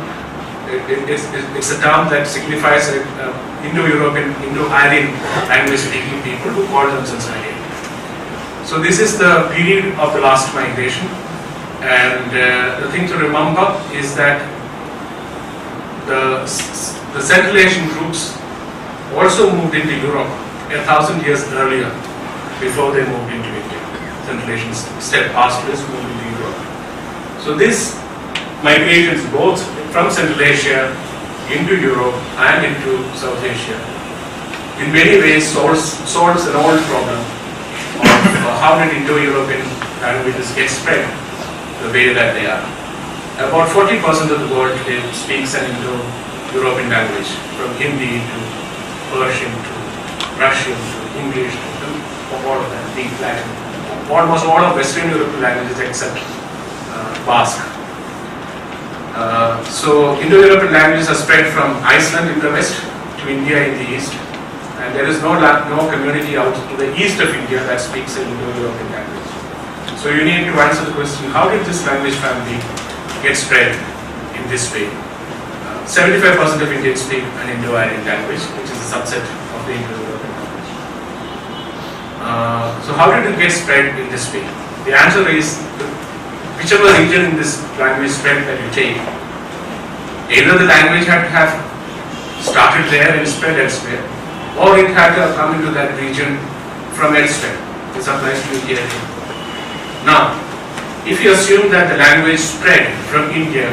It's a term that signifies Indo-European, Indo-Aryan language-speaking people who call themselves Arya. So this is the period of the last migration, and the thing to remember is that the Central Asian groups also moved into Europe 1,000 years earlier, before they moved into India. Central Asian step pastors moved into Europe. So this migrations both from Central Asia into Europe and into South Asia in many ways solves an old problem of how did Indo-European languages get spread the way that they are. About 40% of the world today speaks an Indo-European language, from Hindi to Persian to Russian to English to all of that, Greek, Latin, almost all of Western European languages except Basque. So Indo-European languages are spread from Iceland in the west to India in the east, and there is no community out to the east of India that speaks an Indo-European language. So you need to answer the question, how did this language family get spread in this way? 75% of Indians speak an Indo-Aryan language, which is a subset of the Indo-European language. So how did it get spread in this way? The answer is, whichever region in this language spread that you take, either the language had to have started there and spread elsewhere, or it had to have come into that region from elsewhere. This applies to India. Now, if you assume that the language spread from India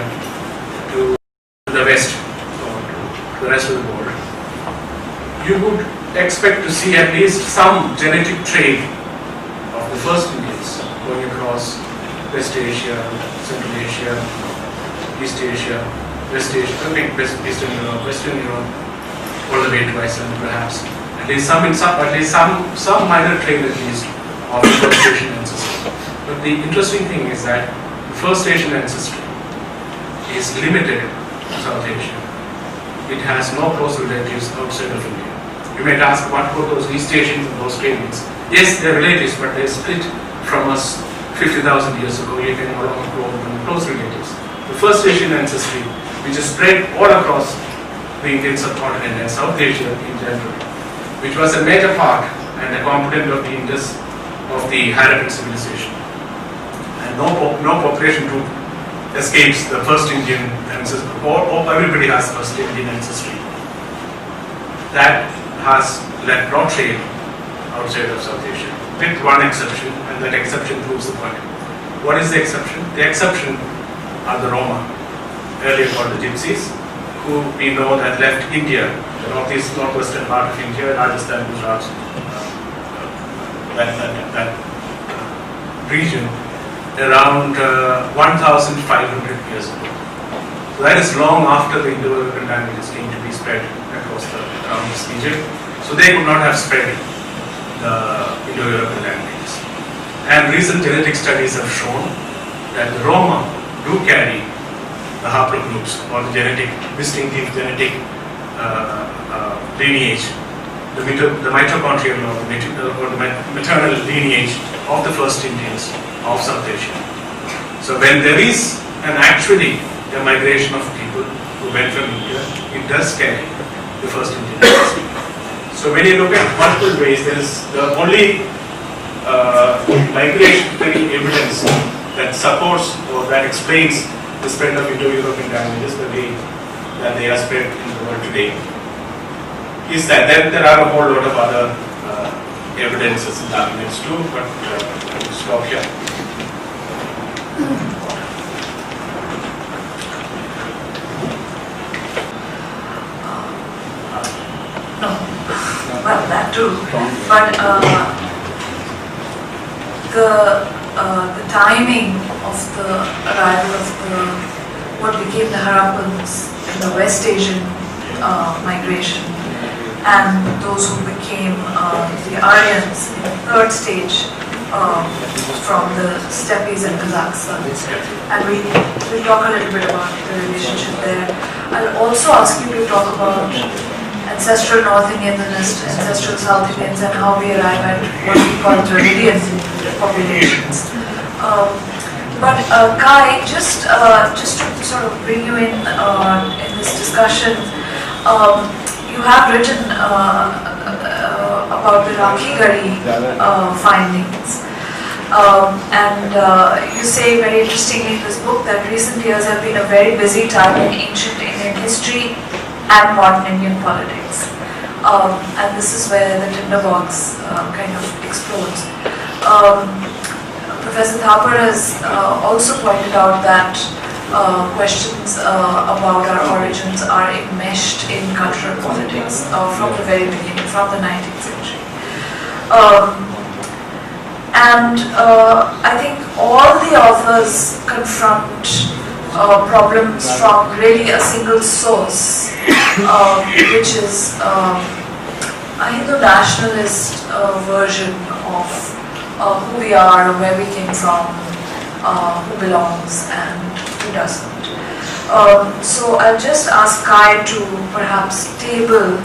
to the west, or to the rest of the world, you would expect to see at least some genetic trade of the first Indians going across West Asia, Central Asia, East Asia, West Asia, Eastern Europe, Western Europe, all the way to Iceland perhaps. At least some minor trade at least of the First Asian ancestry. But the interesting thing is that the First Asian ancestry is limited to South Asia. It has no close relatives outside of India. You might ask, what about those East Asians and Australians? Yes, they're relatives, but they're split from us 50,000 years ago. You can no longer call them close relatives. The First Asian ancestry, which is spread all across the Indian subcontinent and South Asia in general, which was a major part and a component of the Indus, of the Harappan civilization. And no population group escapes the first Indian ancestry, or everybody has first Indian ancestry. That has led broad trade outside of South Asia, with one exception, and that exception proves the point. What is the exception? The exception are the Roma, earlier called the Gypsies, who we know that left India, the northwestern part of India, Rajasthan, Gujarat, that region, around 1,500 years ago. So that is long after the Indo-European languages came to be spread across around this region. So they could not have spread the Indo-European languages. And recent genetic studies have shown that the Roma do carry the haplogroups or the distinctive genetic lineage, the mitochondrial or the maternal lineage of the first Indians of South Asia. So when there is actually a migration of people who went from India, it does carry the first Indian ancestry. So when you look at multiple ways, there is the only migratory evidence that supports or that explains the spread of Indo-European languages the way that they are spread in the world today is that there are a whole lot of other evidences and arguments too, but I'll stop here. No, well, that too. But the timing of the arrival of what became the Harappans in the West Asian migration, and those who became the Aryans in the third stage from the steppes and Kazakhstan. And we'll talk a little bit about the relationship there. I'll also ask you to talk about, ancestral North Indians and ancestral South Indians, and how we arrive at what we call Dravidian populations. But Kai, just to sort of bring you in this discussion, you have written about the Rakhigari findings. And you say very interestingly in this book that recent years have been a very busy time in ancient Indian history and modern Indian politics. And this is where the tinderbox kind of explodes. Professor Thapar has also pointed out that questions about our origins are enmeshed in cultural politics from the very beginning, from the 19th century. And I think all the authors confront problems from really a single source, which is a Hindu nationalist version of who we are, where we came from, who belongs and who doesn't. So I'll just ask Kai to perhaps table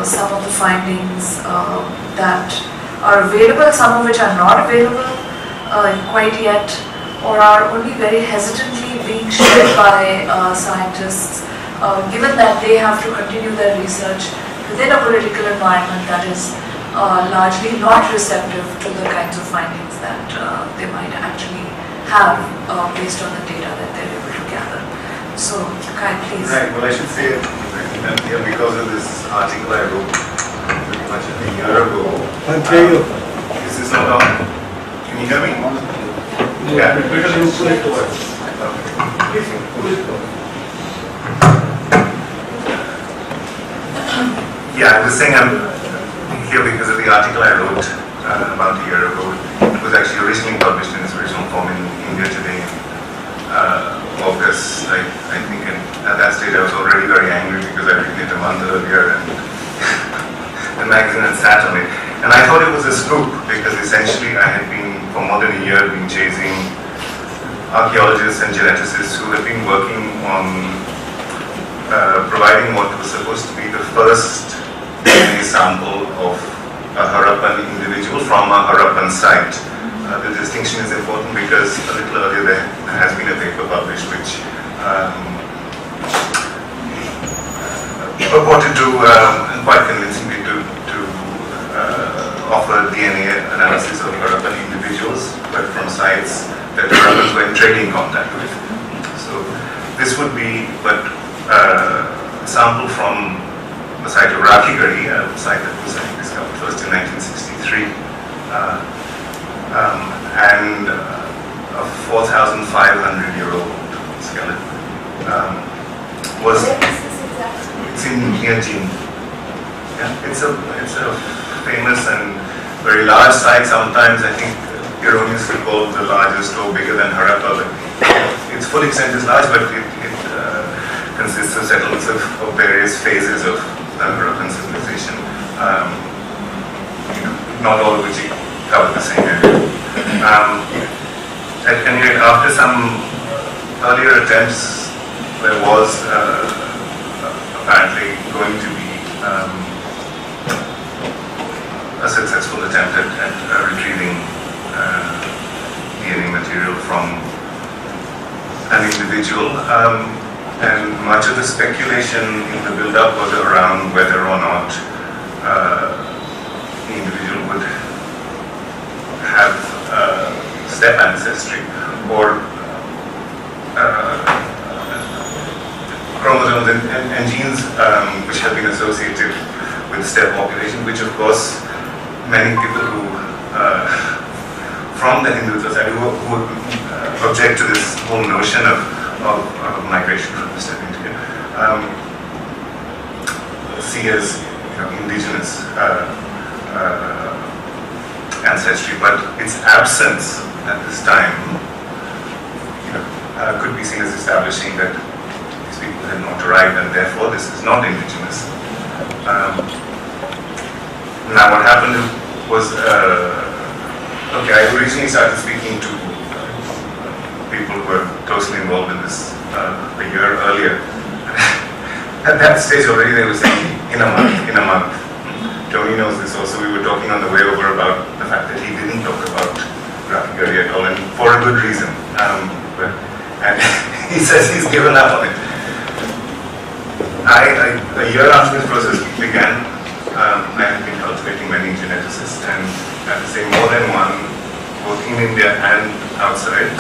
some of the findings that are available, some of which are not available quite yet, or are only very hesitantly being shared by scientists, given that they have to continue their research within a political environment that is largely not receptive to the kinds of findings that they might actually have based on the data that they're able to gather. So, Kai, please. Right, well I should say that because of this article I wrote pretty much a year ago. Can't hear you. Is this not on? Can you hear me? Yeah. Yeah, I was saying I'm here because of the article I wrote about a year ago. It was actually originally published in its original form in India Today in August, I think. And at that stage I was already very angry because I'd written it a month earlier and the magazine had sat on it. And I thought it was a scoop because essentially I had been, for more than a year, been chasing archaeologists and geneticists who had been working on providing what was supposed to be the first DNA sample of a Harappan individual from a Harappan site. The distinction is important because a little earlier there has been a paper published which purported to, quite convincingly, to offer DNA analysis of Harappan individuals, but from sites that Harappans were in trading contact with. So this would be but a sample from the site of Rakhigari, a site that was discovered first in 1963, and a 4,500-year-old skeleton was. It's in Niajin. Yeah, it's a famous and very large site. Sometimes I think erroneously called the largest or bigger than Harappa. But its full extent is large, but it consists of settlements of various phases of Harappan civilization. Not all of which cover the same area. At any rate, after some earlier attempts, there was apparently going to be a successful attempt at retrieving DNA material from an individual, and much of the speculation in the build-up was around whether or not the individual would have steppe ancestry or chromosomes and genes which have been associated with steppe population, which of course many people who from the Hindu society who object to this whole notion of migration from the steppe into here see as indigenous ancestry, but its absence at this time could be seen as establishing that these people had not arrived and therefore this is not indigenous. Now what happened was, okay, I originally started speaking to people who were closely involved in this a year earlier. at that stage already they were saying, in a month. Tony knows this also. We were talking on the way over about the fact that he didn't talk about graphic area at all, and for a good reason. And he says he's given up on it. A year after this process began, I had been cultivating many geneticists, and I have to say more than one, both in India and outside,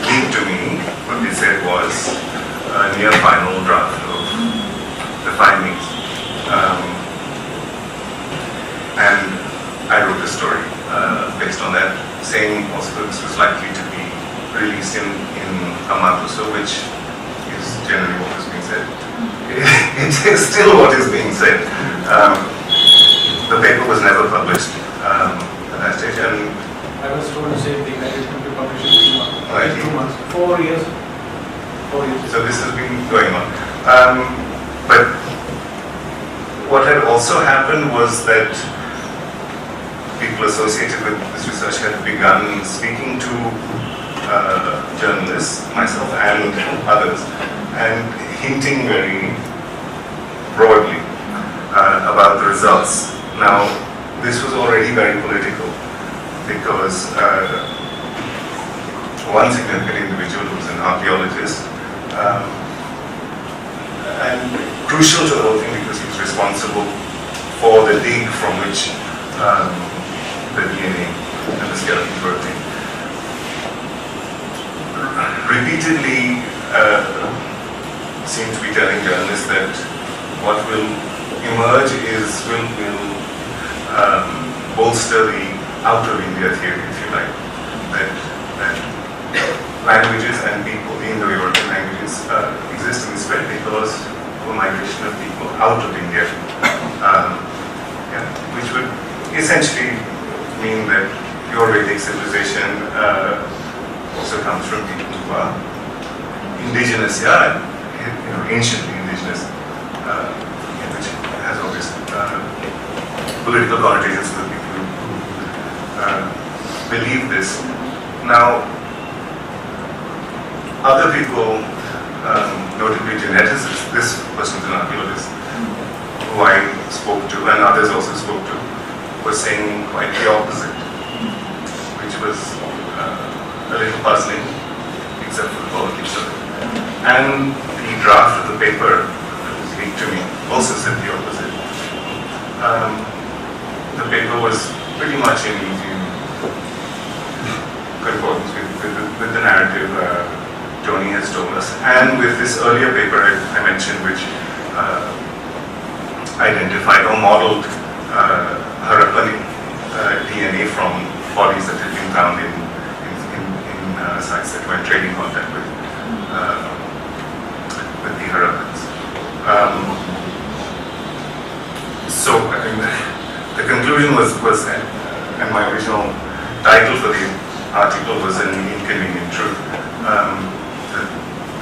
came to me. What they said was a near final draft of the findings. And I wrote a story based on that, saying also that this was likely to be released in a month or so, which is generally what is being said. It is still what is being said. The paper was never published at that stage, and I was told the same thing, that it will be published in 2 months. Right. 2 months. 4 years. 4 years. So this has been going on. But what had also happened was that people associated with this research had begun speaking to journalists, myself and others, and hinting very broadly about the results. Now, this was already very political because one significant individual who was an archaeologist and crucial to the whole thing because he was responsible for the dig from which the DNA and the skeletons were obtained. Repeatedly seemed to be telling journalists that what will emerge will bolster the out of India theory, if you like, that languages and people, the Indo-European languages, exist in this way because of a migration of people out of India, which would essentially mean that your Vedic civilization also comes from people who are indigenous, anciently indigenous, which has obvious political connotations to the people who believe this. Now, other people, notably geneticists, this person was an archaeologist who I spoke to, and others also spoke to, was saying quite the opposite, which was a little puzzling, except for the politics of it. And the draft of the paper that was leaked to me also said the opposite. The paper was pretty much in concordance with the narrative Tony has told us, and with this earlier paper I mentioned, which identified or modeled Harappan DNA from bodies that had been found in sites that were in trading contact with the Harappans. So I mean, the conclusion was and my original title for the article was An Inconvenient Truth. That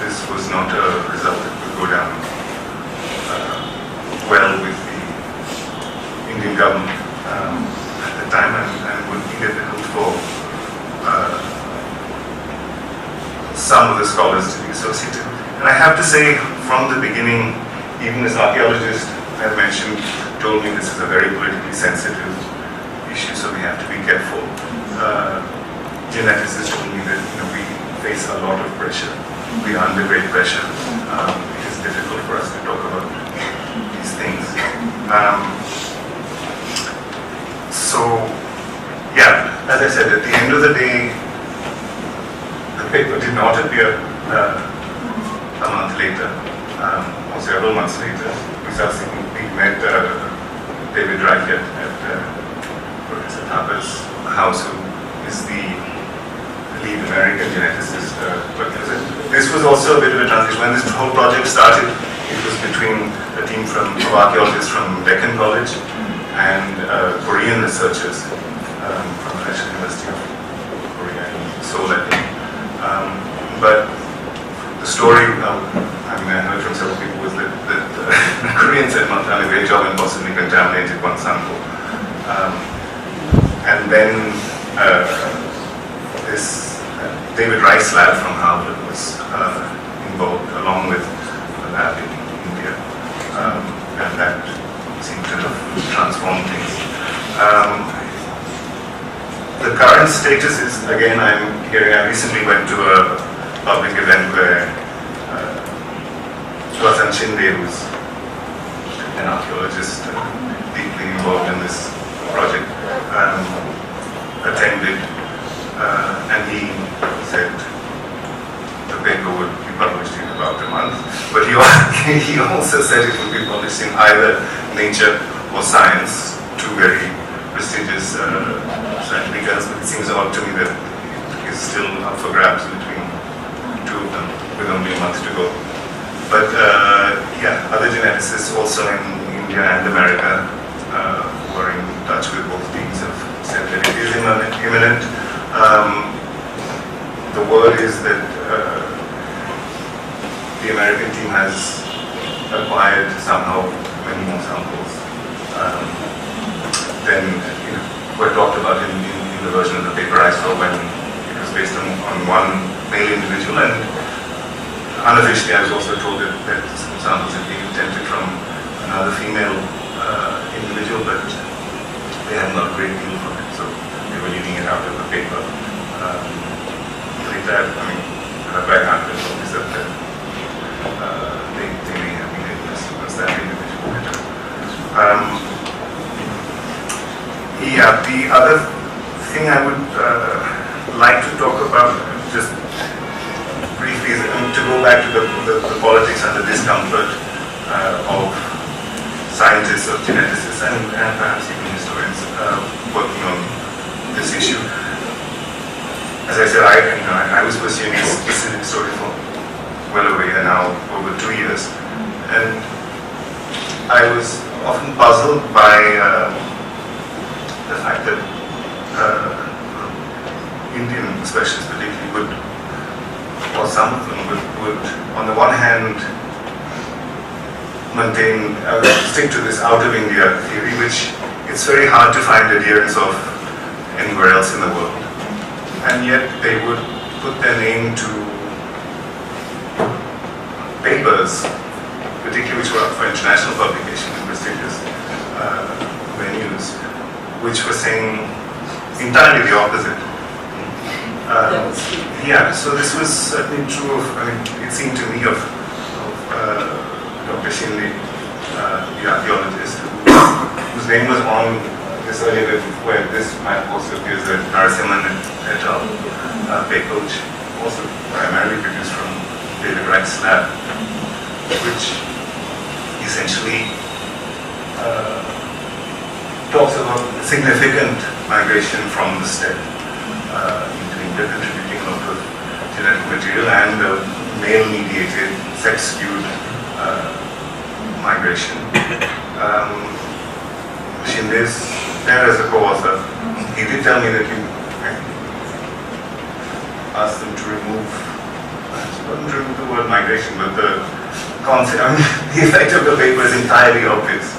this was not a result that would go down well with the Indian government at the time, and would be difficult for some of the scholars to be associated. And I have to say, from the beginning, even this archaeologist I mentioned told me this is a very politically sensitive issue, so we have to be careful. Geneticists told me that we face a lot of pressure. We are under great pressure. It is difficult for us to talk about these things. So, yeah, as I said, at the end of the day, the paper did not appear a month later, or several months later. We met David Reichert at Professor Thapa's house, who is the lead American geneticist. This was also a bit of a transition. When this whole project started, it was between a team of archaeologists from Deccan College and Korean researchers from the National University of Korea in Seoul, I think. But the story, I heard from several people, was that the Koreans had not done a great job and possibly contaminated one sample. And then this David Rice lab from Harvard was involved, along with a lab in India. current status is, again, I'm hearing, I recently went to a public event where Suhasan Shinde, who's an archaeologist deeply involved in this project, attended, and he said the paper would be published in about a month, but he also said it would be published in either Nature or Science, two very prestigious scientific journals, but it seems odd to me that it is still up for grabs between two of them with only a month to go. But yeah, other geneticists also in India and America who are in touch with both teams have said that it is imminent. The word is that the American team has acquired somehow many more samples than were talked about in the version of the paper I saw, when it was based on one male individual, and unofficially I was also told that some samples had been attempted from another female individual, but they hadn't got a great deal from it, so they were leaving it out of the paper. Later, I mean, back after is that they may have been able to sequence that individual better. Yeah, the other thing I would like to talk about, just briefly, is to go back to the politics and the discomfort of scientists, of geneticists, and perhaps even historians working on this issue. As I said, I was pursuing this specific story for well over a year now, over 2 years, and I was often puzzled by the fact that Indian specialists particularly would, or some of them would on the one hand maintain, stick to this out of India theory, which it's very hard to find adherents of anywhere else in the world, and yet they would put their name to papers, particularly which were up for international publication in prestigious venues, which were saying entirely the opposite. Yeah, so this was certainly true of, I mean, it seemed to me of Dr. Shinde, the archaeologist, whose name was on this earlier, where this map also appears, that Narasimhan et al. Paper, which also primarily produced from David Wright's lab, which essentially talks about significant migration from the steppe into India, contributing a lot of genetic material, and male-mediated, sex-skewed migration. Shinde is there as a co-author. He did tell me that he asked them to remove, not to remove the word migration, but the concept, I mean, the effect of the paper is entirely obvious.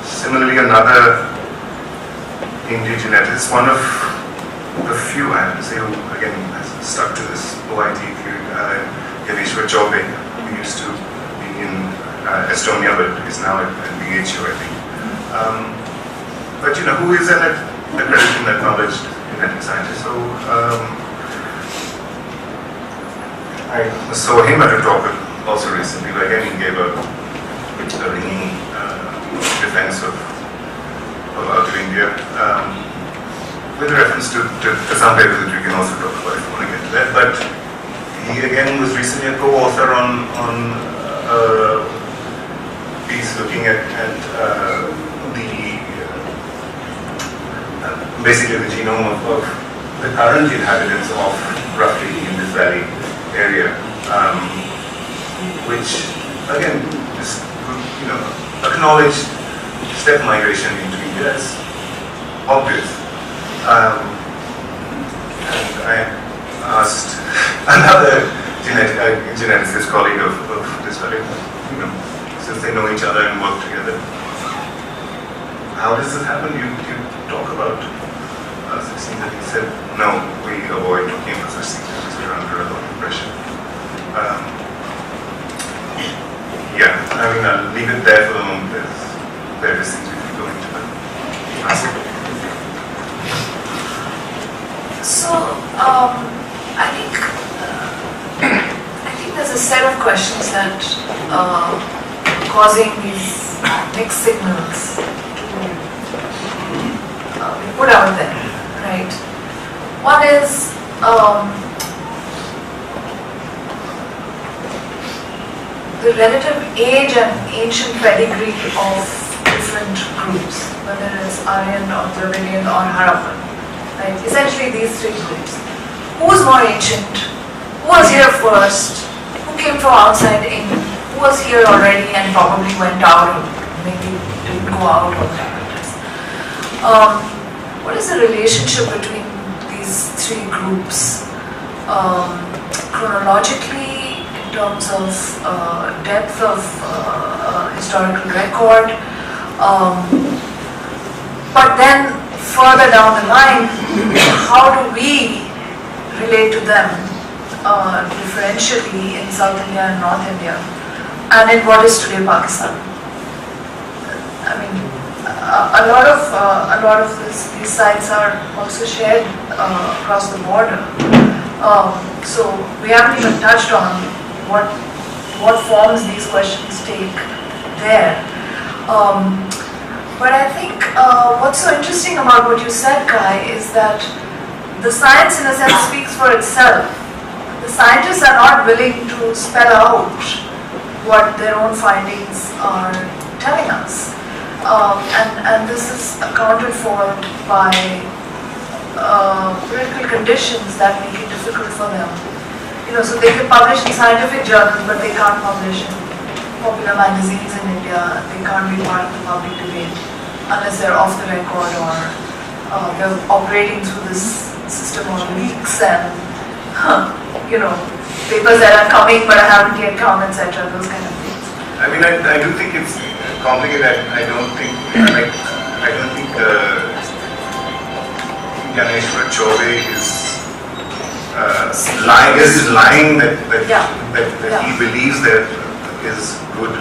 Similarly, another Indian geneticist, one of the few, I have to say, who again has stuck to this OIT theory, Yaneshwar Chaube, who used to be in Estonia but is now at BHU, I think. But who is an accredited and acknowledged genetic scientist. So I saw him at a talk also recently, where again he gave a ringing defense of out of India, with reference to some papers that we can also talk about if you want to get to that. But he again was recently a co-author on a piece looking at basically the genome of the current inhabitants of roughly in this valley area, which again is acknowledged steppe migration into India as obvious. And I asked another geneticist colleague of this valley, since they know each other and work together, how does this happen? You talk about such things, and he said, no, we avoid talking about such things because we're under a lot of pressure. Yeah, I mean, I'll leave it there for the moment. There's various things we can go into, but I think there's a set of questions that causing these mixed signals to be put out there, right? One is the relative age and ancient pedigree of different groups, whether it's Aryan or Dravidian or Harappan, right? Essentially these three groups. Who's more ancient? Who was here first? Who came from outside in? Who was here already and probably went out or maybe didn't go out or whatever it is? What is the relationship between these three groups? Chronologically, in terms of depth of historical record, but then further down the line, how do we relate to them differentially in South India and North India, and in what is today Pakistan? I mean, a lot of these sites are also shared across the border. So we haven't even touched on what forms these questions take there. But I think what's so interesting about what you said, Kai, is that the science in a sense speaks for itself. The scientists are not willing to spell out what their own findings are telling us. And this is accounted for by political conditions that make it difficult for them. So they can publish in scientific journals, but they can't publish in popular magazines in India. They can't be part of the public debate unless they're off the record or they're operating through this system of leaks and papers that are coming but haven't yet come, etc. Those kind of things. I mean, I do think it's complicated. I don't think Ganesh Chaudhary is lying that he believes there is good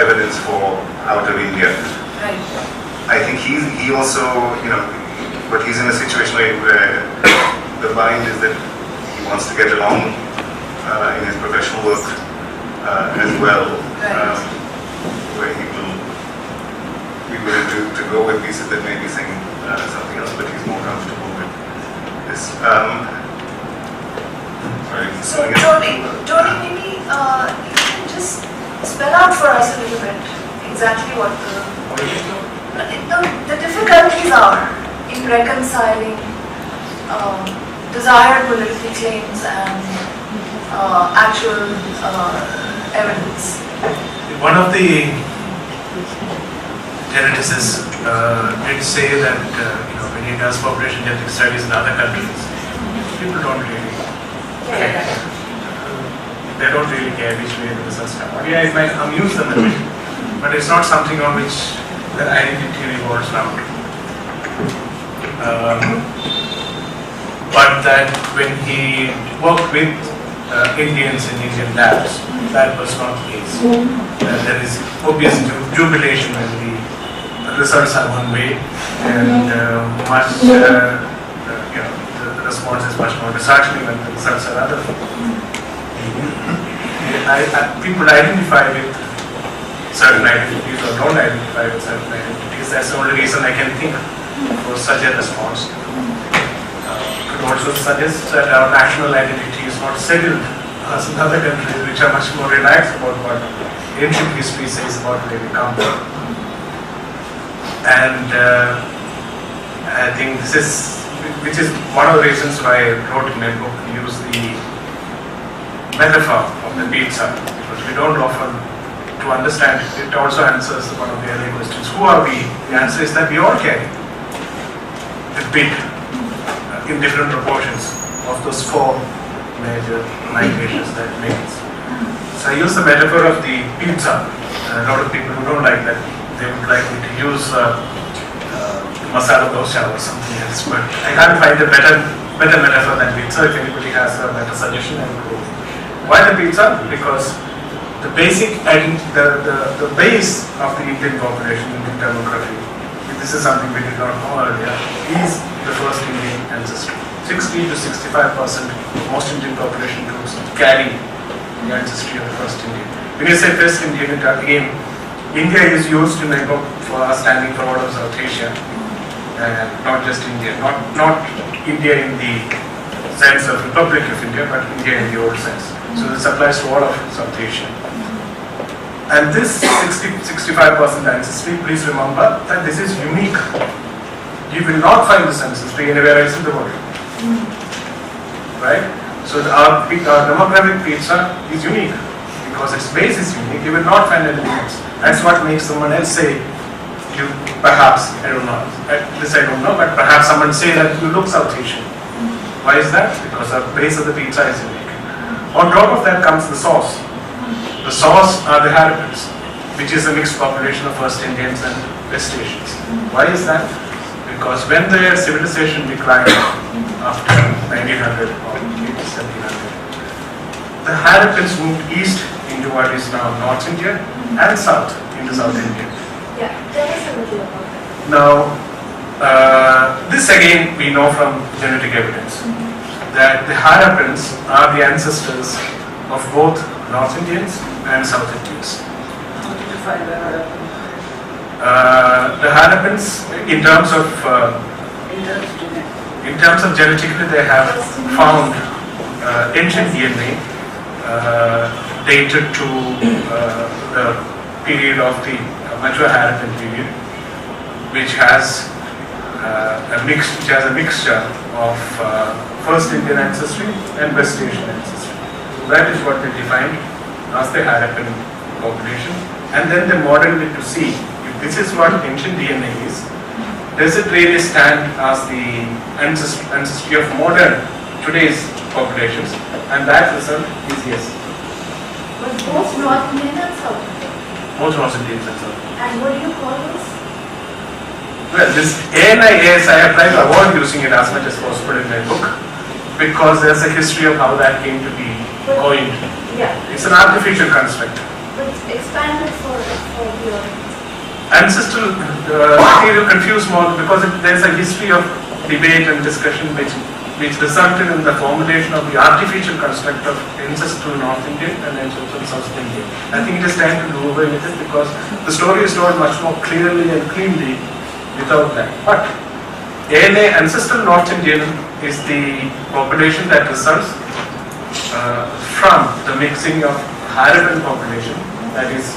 evidence for out of India. Right. I think he also, but he's in a situation where the bind is that he wants to get along in his professional work as well, where he will be willing to go with pieces that may be saying something else, but he's more comfortable with this. So, Tony, maybe you can just spell out for us a little bit exactly what the difficulties are in reconciling desired political claims and actual evidence. One of the geneticists did say that when he does population genetic studies in other countries, people don't really care. They don't really care which way the results come out. Yeah, it might amuse them a bit, but it's not something on which their identity revolves around. But that when he worked with Indians in Indian labs, that was not the case. There is obvious jubilation when the results are one way, and the response is much more disheartening when the results are other. People identify with certain identities or don't identify with certain identities. That's the only reason I can think for such a response. Could also suggest that our national identity is not settled as in other countries which are much more relaxed about what ancient history says about where we come from. And I think which is one of the reasons why I wrote in my book, use the metaphor of the pizza, because we don't often, to understand it, it also answers one of the earlier questions. Who are we? The answer is that we all carry the bit in different proportions of those four major migrations that make it. So I use the metaphor of the pizza. A lot of people who don't like that, they would like me to use masala dosa or something else, but I can't find a better metaphor than pizza. If anybody has a better suggestion, I will go. Why the pizza? Because the basic the base of the Indian population, Indian demography, this is something we did not know earlier, is the first Indian ancestry. 60 to 65% of most Indian population groups carry the ancestry of the first Indian. When you say first Indian, again, India is used in a book for standing for all of South Asia, and not just India, not India in the sense of Republic of India, but India in the old sense. So this applies to all of South Asia. And this 60-65% ancestry, please remember that this is unique. You will not find this ancestry anywhere else in the world. Right? So our demographic pizza is unique because its base is unique. You will not find anything else. That's what makes someone else say, you perhaps, I don't know, this I don't know, but perhaps someone say that you look South Asian. Why is that? Because the base of the pizza is unique. On top of that comes the sauce. The sauce are the Harappans, which is a mixed population of First Indians and West Asians. Why is that? Because when their civilization declined after 1900 or 1700, the Harappans moved east into what is now North India and south into South India. Yeah, tell us a little about that. Now, this again we know from genetic evidence that the Harappans are the ancestors of both North Indians and South Indians. How did you find the Harappans? The Harappans, in terms of genetically, they have found ancient DNA dated to the period of the Mature Harappan period, which has a mixture of First Indian ancestry and West Asian ancestry. That is what they defined as the Harappan population, and then they modeled it to see if this is what ancient DNA is. Does it really stand as the ancestry of modern today's populations? And that result is yes. But both North Indian and South Indian. Both North Indians and South Indians. And what do you call this? Well, this ANIAS, I have tried to avoid using it as much as possible in my book because there's a history of how that came to be coined. Yeah. It's an artificial construct. But expand it for the audience. Ancestral material confused more because there's a history of debate and discussion which resulted in the formulation of the artificial construct of ancestral North Indian and ancestral South Indian. I think it is time to do away with it because the story is told much more clearly and cleanly without that. But ANA, ancestral North Indian, is the population that results from the mixing of Harappan population, that is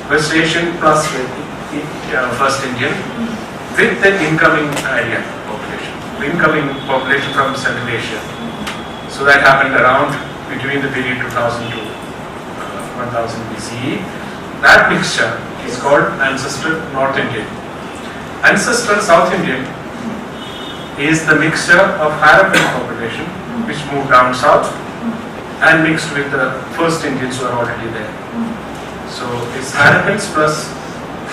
West Asian plus First Indian, with the incoming Aryan population, the incoming population from Central Asia. So that happened around between the period 2000 to 1000 BCE. That mixture is called ancestral North Indian. Ancestral South Indian is the mixture of Harappan population which moved down south and mixed with the First Indians who are already there. So it's Harappans plus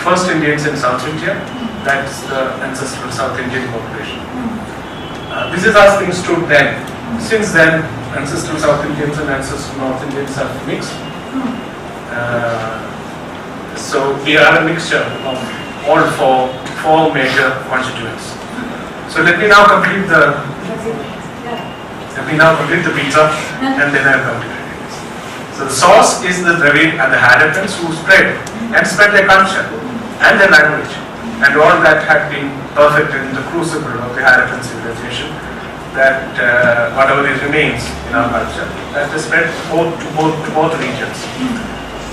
First Indians in South India, that's the ancestral South Indian population. This is as things stood then. Since then, ancestral South Indians and ancestral North Indians have mixed. So we are a mixture of all four major constituents. So let me now complete the pizza and then I'll come to it. So the sauce is the Dravid and the Harappans who spread their culture and their language, and all that had been perfected in the crucible of the Harappan civilization, that whatever it remains in our culture, that is spread to both regions.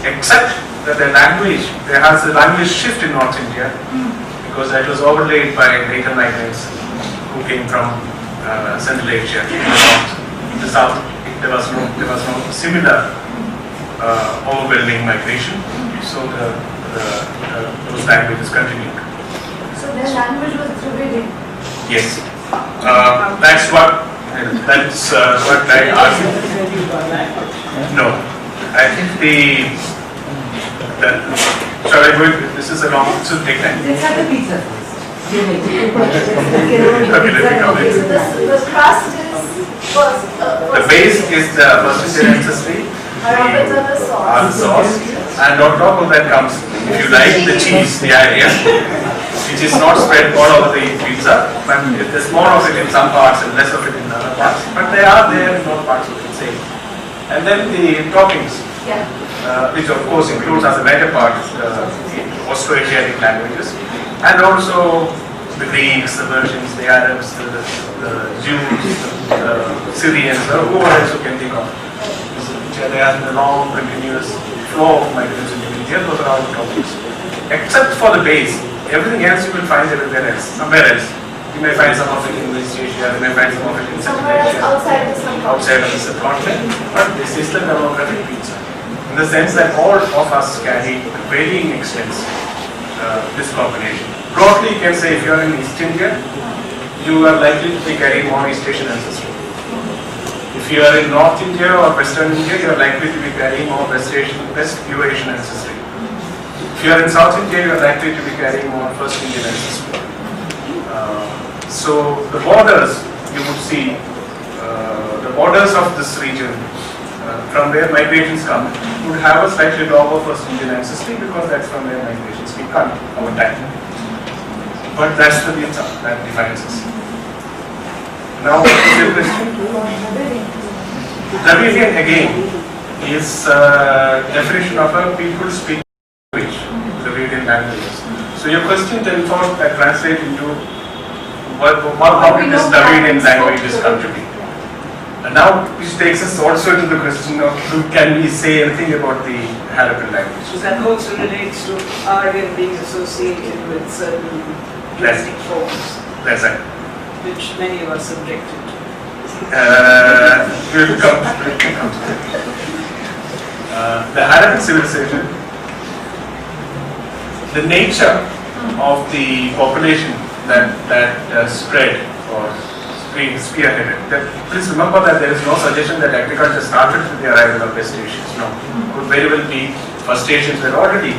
Except that the language, there has a language shift in North India, because that was overlaid by later migrants who came from Central Asia. In the south, there was no similar overwhelming migration, so those languages continued. So their language was Dravidian. Yes, that's what I argue. No, I think shall I go? This is a long, so take time. Let's have the pizza first. Okay, let me come Okay, so in. the crust is first. The base is the First Indian ancestry. Harappans are the sauce. The sauce, and on top of that comes, if you like, the cheese, the idea, which is not spread all over the pizza, but there's more of it in some parts and less of it in other parts, but they are there in all parts of the same. And then the toppings, which of course includes as a major part the Austro-Asiatic languages, and also the Greeks, the Persians, the Arabs, the Jews, the Syrians, or whoever else you can think of. There has been a long, continuous flow of migrants into India. Those are all the topics. Except for the base, everything else you will find everywhere else, somewhere else. You may find some of it in East Asia, you may find some of it in Central Asia, outside of the subcontinent, but this is the demographic picture. In the sense that all of us carry to varying extents this combination. Broadly, you can say if you are in East India, you are likely to be carrying more East Asian ancestry. If you are in North India or Western India, you are likely to be carrying more West Eurasian ancestry. If you are in South India, you are likely to be carrying more First Indian ancestry. So the borders, you would see, the borders of this region, from where migrations come, would have a slightly lower First Indian ancestry because that's from where migrations we come over time. But that's the data that defines us. Now, what is your question? Dravidian again is a definition of a people speaking language, Dravidian languages. So your question then thought that translate into how did this Dravidian languages come to be? And now, which takes us also to the question of can we say anything about the Harappan language? So that also relates to Aryan being associated with certain plastic forms, That's right. which many of us objected to. We'll come to the Harappan civilization, the nature of the population that spread or spearheaded. Please remember that there is no suggestion that agriculture started with the arrival of West Asians. No, could very well be First Asians were already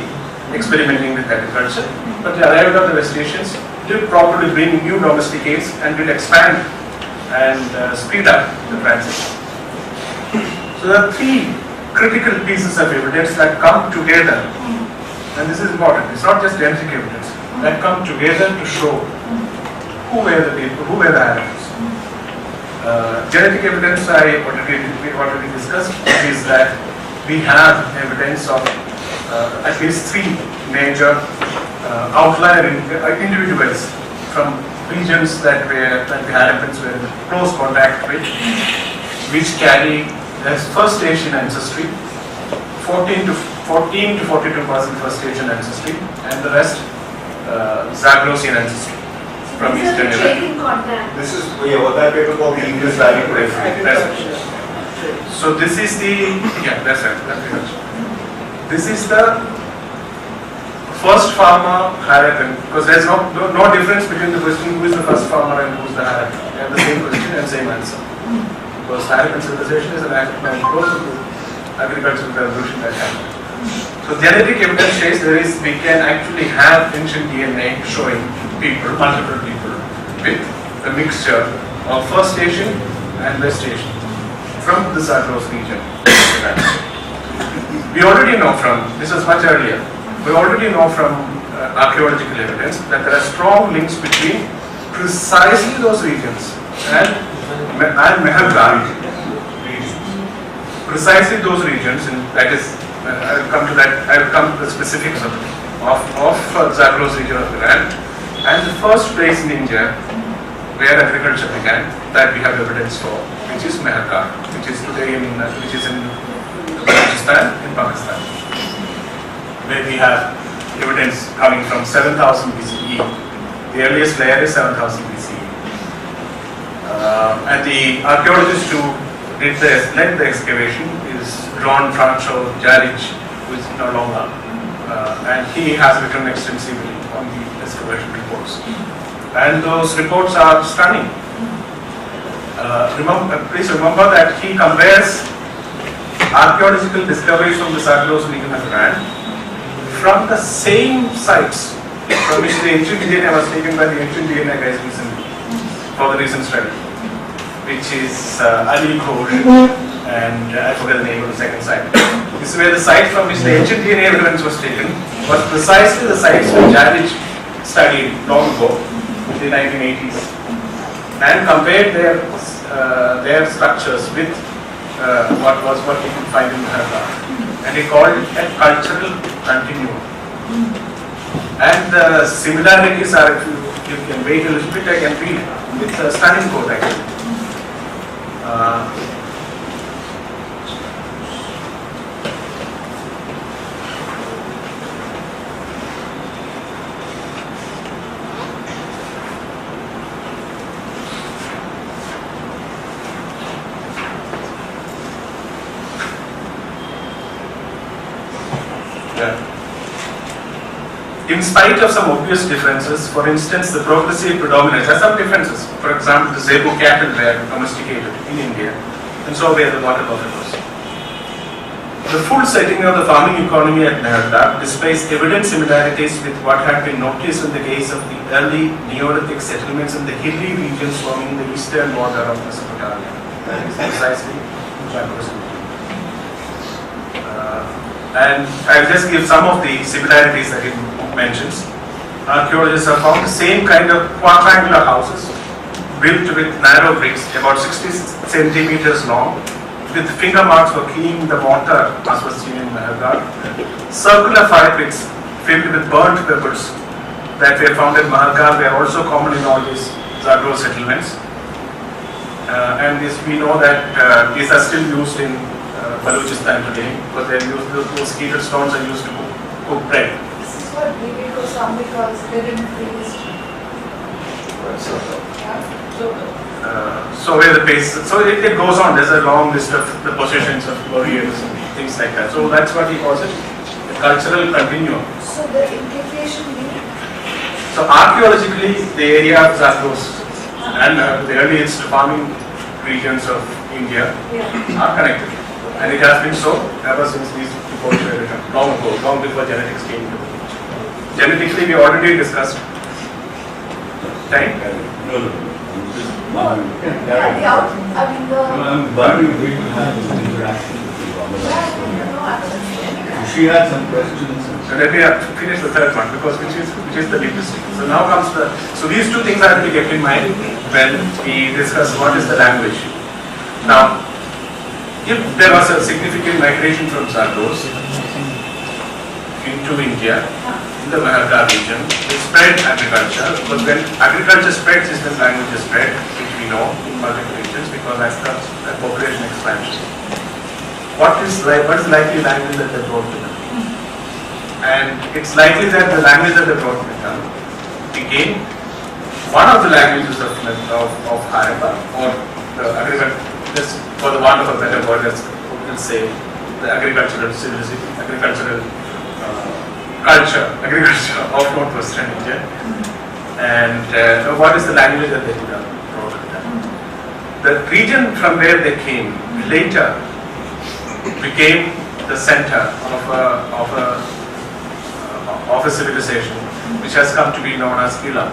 experimenting with agriculture, but the arrival of the West Asians did probably bring new domesticates and did expand and speed up the transition. So there are three critical pieces of evidence that come together, and this is important. It's not just genetic evidence that come together to show who were the people, who were the Arabians. Genetic evidence we already discussed is that we have evidence of at least three major outlier individuals from regions that the Harappans were in close contact with, which carry as First Asian ancestry, 14 to 42% First Asian ancestry, and the rest Zagrosian ancestry from Eastern Europe. This is what that paper called the Indus Valley Periphery. So this is the that's right. This is the first farmer Harappan, because there's no difference between the question who is the first farmer and who is the Harappan. They have the same question and same answer. Because Harappan civilization is an act close to the agricultural revolution that happened. So genetic evidence says we can actually have ancient DNA showing multiple people with a mixture of First Asian and West Asian from the Zagros region. We already know this is much earlier, we already know from archaeological evidence that there are strong links between precisely those regions and Mehergarh region. Precisely those regions, and that is, I will come to the specifics of Zagros region of Iran, and the first place in India where agriculture began that we have evidence for, which is Mehergarh, which is today in Pakistan, where we have evidence coming from 7000 BCE. The earliest layer is 7000 BCE. And the archaeologist who led the excavation is John Franco Jaric, who is no longer, and he has written extensively on the excavation reports. And those reports are stunning. Please remember that he compares archaeological discoveries from the Zagros region of Iran from the same sites from which the ancient DNA was taken by the ancient DNA guys recently for the recent study, which is Ali Ghosh and I forget the name of the second site. This is where the site from which the ancient DNA evidence was taken was precisely the sites which Jaric studied long ago in the 1980s. and compared their structures with what you could find in Maharashtra, and he called it a cultural continuum. And the similarities are, if you can wait a little bit, I can read. It's a stunning quote actually. In spite of some obvious differences, for instance, the progressive predominance has some differences. For example, the zebu cattle were domesticated in India, and so were the water buffaloes. The full setting of the farming economy at Nehardar displays evident similarities with what had been noticed in the case of the early Neolithic settlements in the hilly regions forming the eastern border of Mesopotamia. That is precisely which I was looking. And I'll just give some of the similarities that it mentions. Archaeologists have found the same kind of quadrangular houses built with narrow bricks about 60 centimeters long, with finger marks for cleaning the mortar, as was seen in Maharashtra. Circular fire pits filled with burnt pebbles that were found in Maharashtra were also common in all these Zagros settlements. And this, we know that these are still used in Balochistan today, because they use those heated stones are used to cook bread. This is what maybe for some because they didn't freeze. So where the base, so it goes on. There's a long list of the possessions of warriors and things like that. So that's what he calls it, the cultural continuum. So the implication being? So archaeologically, the area of Zagros and the earliest farming regions of India are connected. And it has been so ever since these reports were written, long ago, long before genetics came into the picture. Genetically, we already discussed. Time? No. I mean, I'm wondering if we will have this interaction with you. She had some questions. So let me finish the third one, because which is the linguistic. So now comes the, so these two things have to be kept in mind when we discuss what is the language. Now, if there was a significant migration from Zagros into India, in the Maharashtra region, they spread agriculture, because when agriculture spreads, is the language is spread, which we know in multiple regions, because that's the population expansion. What is likely language that they brought to them? And it's likely that the language that they brought with them became one of the languages of Harappa, or the agriculture, just for the want of a better word, let's say the agricultural civilization, agriculture of northwestern India. And what is the language that they would have brought with them? The region from where they came later became the center of a civilization which has come to be known as Elam.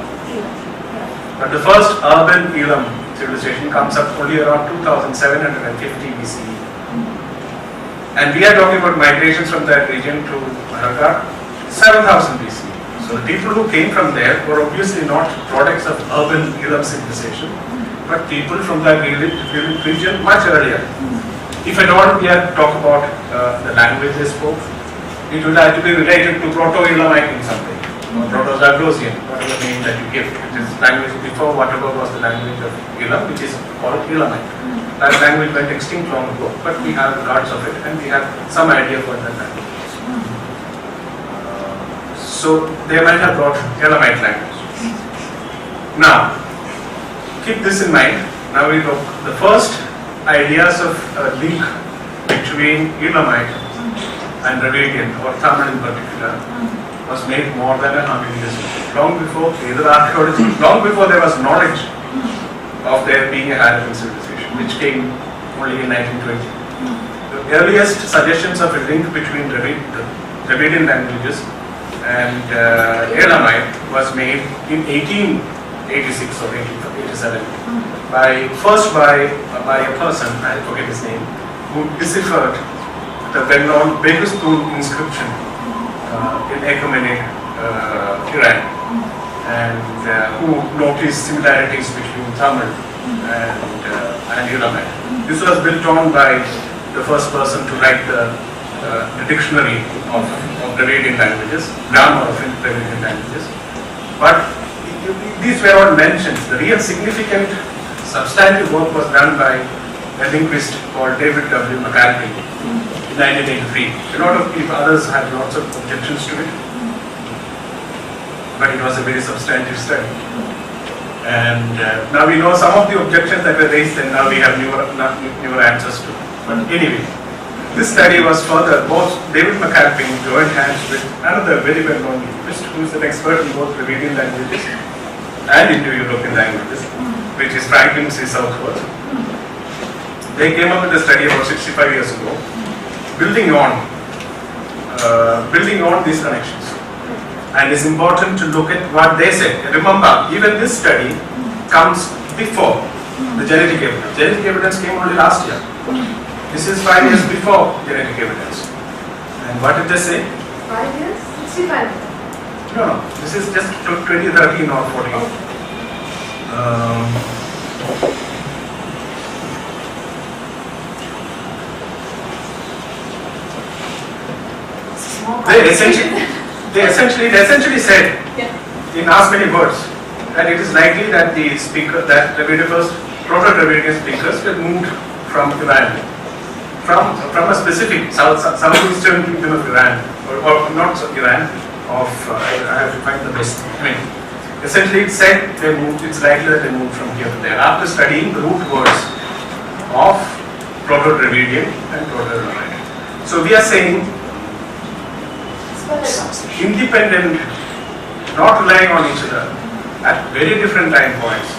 But the first urban Elam civilization comes up only around 2750 BCE. And we are talking about migrations from that region to Maharashtra, 7000 BCE. So the people who came from there were obviously not products of urban Elam civilization, but people from that region much earlier. If at all we have to talk about the language they spoke, it will have to be related to Proto-Elamite in some way, or Proto-Zagrosian, whatever name that you give. It is language before whatever was the language of Elam, which is called Elamite. That language went extinct long ago, but we have records of it and we have some idea of what that language is. So they might have brought Elamite language. Now, keep this in mind. Now we look, the first ideas of a link between Elamite and Dravidian, or Tamil in particular, was made more than 100 years ago. Long before either archaeology, long before there was knowledge of there being a Harappan civilization, which came only in 1920. The earliest suggestions of a link between Dravidian languages and Elamite was made in 1886 or 1887 by a person, I forget his name, who deciphered the well-known Begustoon inscription in Ecumenic Iran. and who noticed similarities between Tamil and Ilamai. This was built on by the first person to write the dictionary of Dravidian languages, grammar of Dravidian languages. But these were all mentions. The real significant substantive work was done by a linguist called David W. McAlpin in 1983. A lot of people, others had lots of objections to it, but it was a very substantive study. And now we know some of the objections that were raised, and now we have newer answers to. But anyway, this study was further, both David McAlpin joined hands with another very well-known linguist who is an expert in both Dravidian languages and Indo-European languages, which is Franklin C. Southworth. They came up with a study about 65 years ago, building on these connections. And it's important to look at what they said. Remember, even this study comes before the genetic evidence. Genetic evidence came only last year. This is 5 years before genetic evidence. And what did they say? 5 years? 65. No, this is just 2013 or 14. They essentially said, in as many words, that it is likely that the Proto-Dravidian speakers were moved from Iran, from a specific southeastern region of Iran, or not Iran, of I have to find the best. I mean, essentially it said they moved. It's likely that they moved from here to there after studying the root words of Proto-Dravidian and Proto-Roman. So we are saying independent, not relying on each other at very different time points.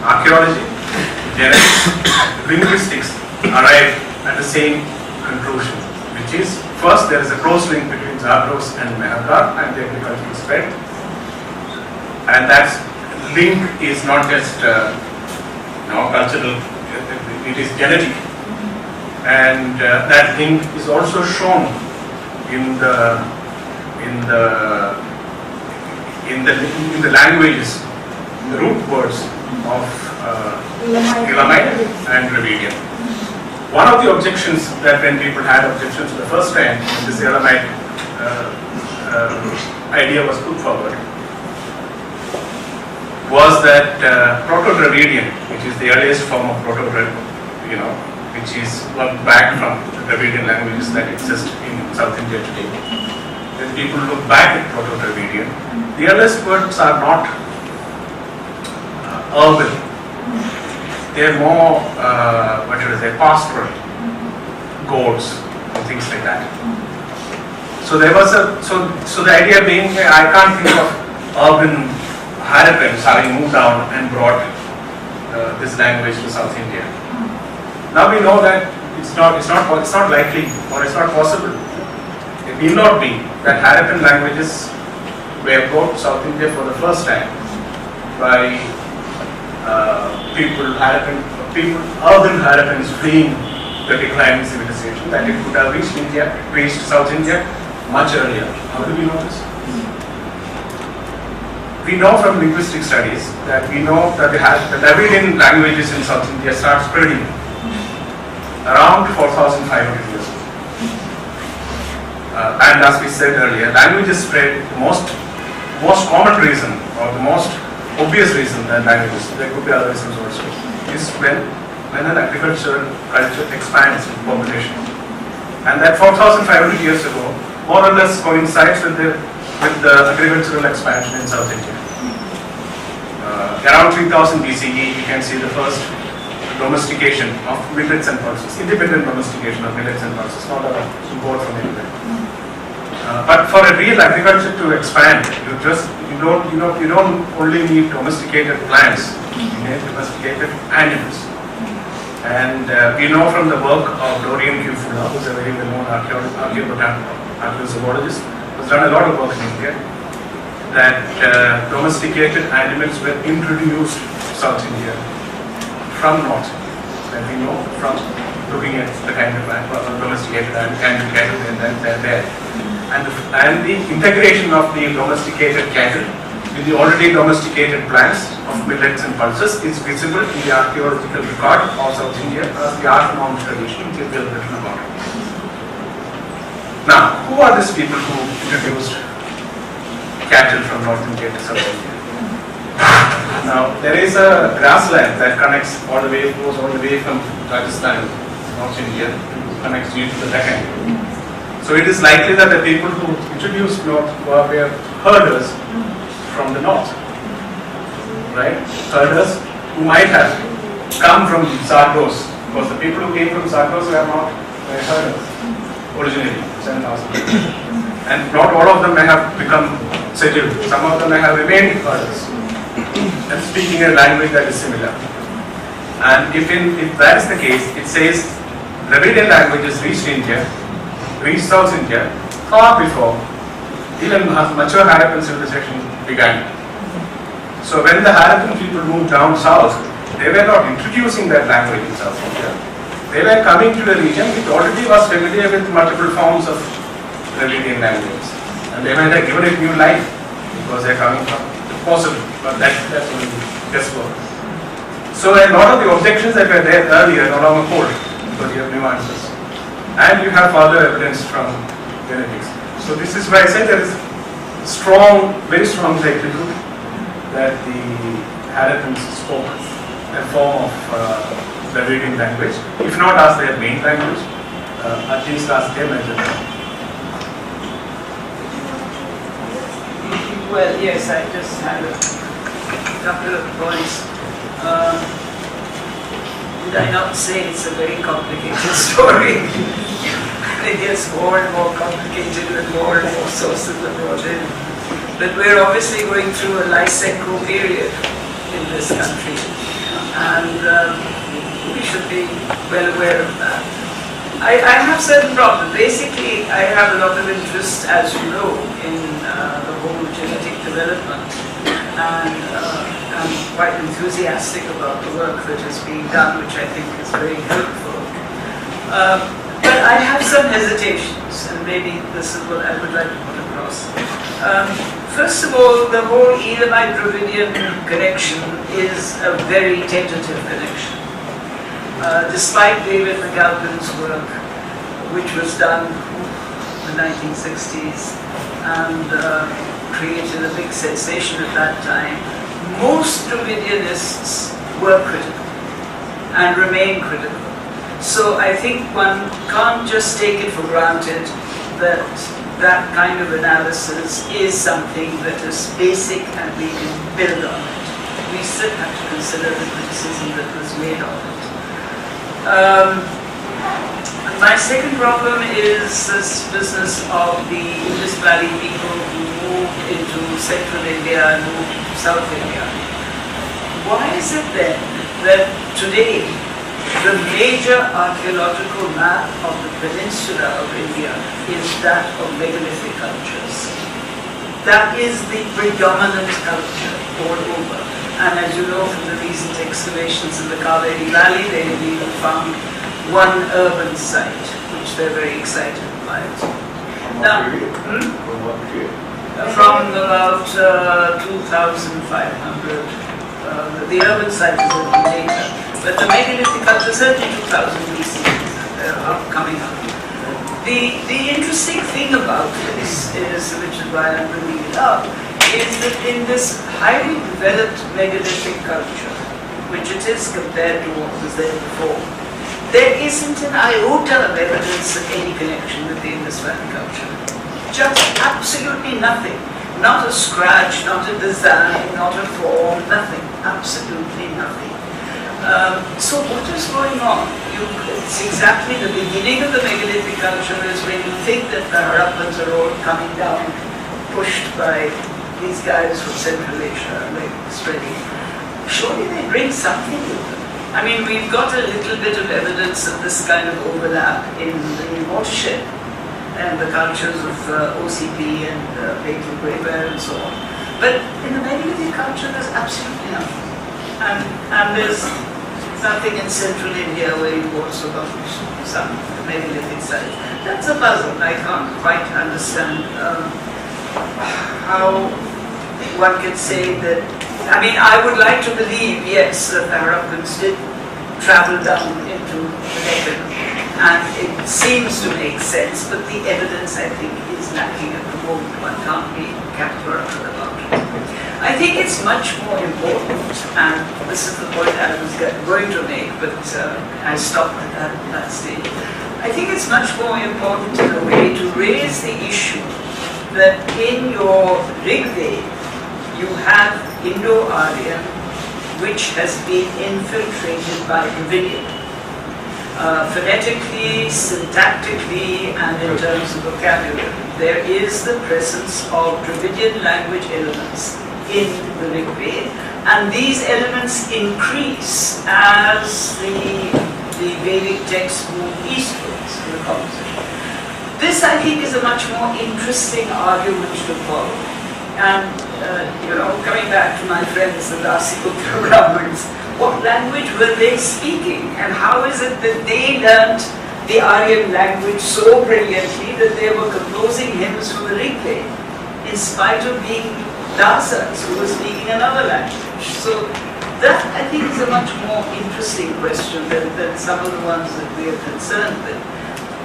Archaeology, genetics, linguistics arrive at the same conclusion, which is first there is a close link between Zagros and Mehrgar and the agricultural spread, and that link is not just cultural; it is genetic, and that link is also shown in the languages, the root words of Elamite and Dravidian. One of the objections that when people had objections the first time when this Elamite idea was put forward was that Proto-Dravidian, which is the earliest form of Proto-Dravidian, which is worked back from the Dravidian languages that exist in South India today. When people look back at Proto-Dravidian, the earliest words are not urban. They are more, pastoral, goats, and things like that. So there was so the idea being, I can't think of urban Harappans having moved down and brought this language to South India. Now we know that it's not likely, or it's not possible. It need not be that Harappan languages were brought to South India for the first time by urban Harappans fleeing the declining civilization, that it could have reached South India much earlier. How do we know this? We know from linguistic studies that the Dravidian languages in South India start spreading around 4,500 years ago. And as we said earlier, languages spread, the most common reason, or the most obvious reason that languages, there could be other reasons also, is when an agricultural culture expands in population. And that 4,500 years ago more or less coincides with the agricultural expansion in South India. Around 3000 BCE, we can see the first domestication of millets and pulses, independent domestication of millets and pulses, not an import from anywhere. But for a real agriculture to expand, you don't only need domesticated plants, you need domesticated animals. And we know from the work of Dorian Q. Fuller, who is a very well-known archaeozoologist, who has done a lot of work in India, that domesticated animals were introduced to South India from North. And we know from looking at the kind of domesticated cattle and there. And the integration of the domesticated cattle with the already domesticated plants of millets and pulses is visible in the archaeological record of South India as the art mound tradition which is well written about. Now, who are these people who introduced cattle from North India to South India? Now, there is a grassland that connects goes all the way from Rajasthan, North India, connects you to the Deccan. So it is likely that the people who introduced north were herders from the north, right? Herders who might have come from Zagros, because the people who came from Zagros were not herders originally, 7,000. And not all of them may have become settled. Some of them may have remained herders and speaking a language that is similar. And if that is the case, it says Dravidian languages reached South India far before even mature Harappan civilization began. So when the Harappan people moved down south, they were not introducing that language in South India. They were coming to the region which already was familiar with multiple forms of Dravidian languages. And they might have given it new life because they are coming from possible, but that's only guesswork. So a lot of the objections that were there earlier no longer hold because you have new answers. And you have further evidence from genetics. So this is why I say there is very strong likelihood that the Harappans spoke a form of Dravidian language, if not as their main language, at least as their major language. Well, yes, I just had a couple of points. Did I not say it's a very complicated story? It gets more and more complicated and more sources are brought in. But we're obviously going through a Lysenko period in this country, and we should be well aware of that. I have certain problems. Basically, I have a lot of interest, as you know, in the whole genetic development, and I'm quite enthusiastic about the work that is being done, which I think is very helpful. But I have some hesitations, and maybe this is what I would like to put across. First of all, the whole Elamite-Dravidian connection is a very tentative connection. Despite David McAlpin's work, which was done in the 1960s and created a big sensation at that time, most Dravidianists were critical and remain critical. So I think one can't just take it for granted that that kind of analysis is something that is basic and we can build on it. We still have to consider the criticism that was made of it. My second problem is this business of the Indus Valley people who moved into central India and moved into South India. Why is it then that today the major archaeological map of the peninsula of India is that of megalithic cultures? That is the predominant culture all over. And as you know from the recent excavations in the Kaveri Valley, they have even found one urban site, which they're very excited about. Now, from about 2,500, the urban site is a little later, but the megalithic culture, certainly 2,000 BC, are coming up. The interesting thing about this is, which is why I'm bringing it up, is that in this highly developed megalithic culture, which it is compared to what was there before, there isn't an iota of evidence of any connection with the Indus Valley culture. Just absolutely nothing. Not a scratch, not a design, not a form, nothing. Absolutely nothing. So what is going on? It's exactly the beginning of the megalithic culture is when you think that the Harappans are all coming down, pushed by these guys from Central Asia, like spreading. Surely they bring something with them. I mean, we've got a little bit of evidence of this kind of overlap in the watershed and the cultures of OCP and Painted Grey Bear and so on. But in the megalithic culture, there's absolutely nothing. And there's nothing in central India where you've also got some megalithic sites. That's a puzzle. I can't quite understand how one can say that, I mean, I would like to believe, yes, that the Harappans did travel down into the Deccan, and it seems to make sense, but the evidence, I think, is lacking at the moment. One can't be categorical about it. I think it's much more important, and this is the point I was going to make, but I stopped at that stage. I think it's much more important in a way to raise the issue that in your Rigveda, you have Indo-Aryan, which has been infiltrated by Dravidian. Phonetically, syntactically, and in terms of vocabulary, there is the presence of Dravidian language elements in the Rigveda, and these elements increase as the Vedic texts move eastwards in the composition. This, I think, is a much more interesting argument to follow. And, coming back to my friends, the Dasiputta Brahmins, what language were they speaking? And how is it that they learnt the Aryan language so brilliantly that they were composing hymns from the Rigveda, in spite of being Dasas who were speaking another language? So that, I think, is a much more interesting question than some of the ones that we are concerned with.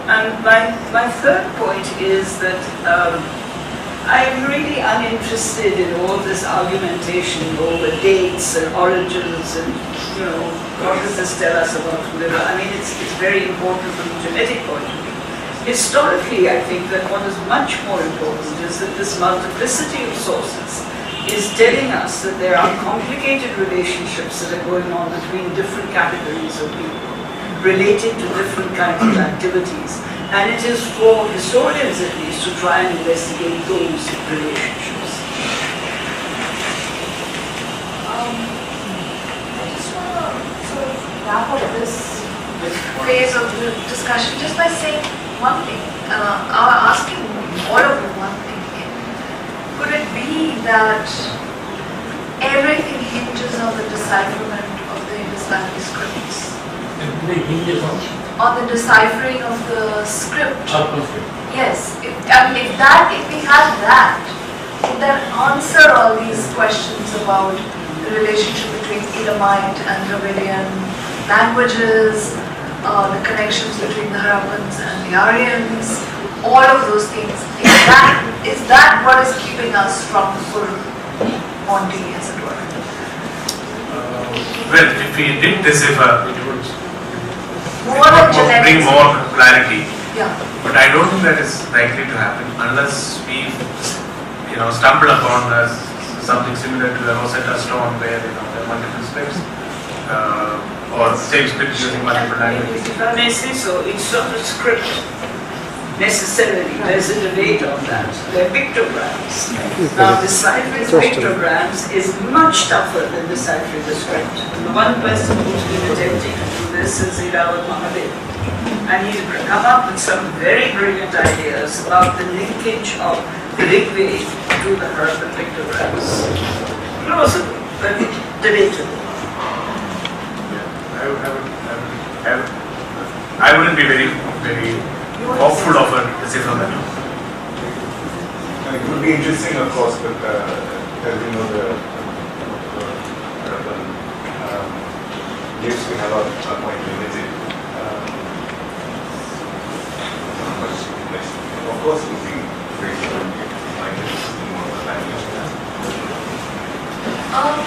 And my third point is that I am really uninterested in all this argumentation over dates and origins and, what does this tell us about the river? I mean, it's very important from a genetic point of view. Historically, I think that what is much more important is that this multiplicity of sources is telling us that there are complicated relationships that are going on between different categories of people, related to different kinds of activities. And it is for historians, at least, to try and investigate those relationships. I just want to sort of wrap up this phase of the discussion just by saying one thing, asking all of you one thing. Could it be that everything hinges on the decipherment of the Islamic scripts? On the deciphering of the script? Yes. If we had that, would that answer all these questions about the relationship between Elamite and Dravidian languages, the connections between the Harappans and the Aryans, all of those things? Is that what is keeping us from full Monty, as it were? Well, if we did decipher, it would bring Genetics. more clarity. Yeah. But I don't think that is likely to happen unless we, stumble upon something similar to the Rosetta Stone, where there are multiple scripts, or same script using multiple languages. If I may say so, it's not a script necessarily. There's a debate on that. They're pictograms. Now, deciphering pictograms is much tougher than deciphering the script. The one person who's been attempting to do this is Irawat Mahadev. And he's come up with some very brilliant ideas about the linkage of the Rigveda to the Harappan pictograms. Plausible, but debatable. I wouldn't be very hopeful of a decipherment. It would be interesting, of course, but as we know, the urban used to have a quite limited. Of course,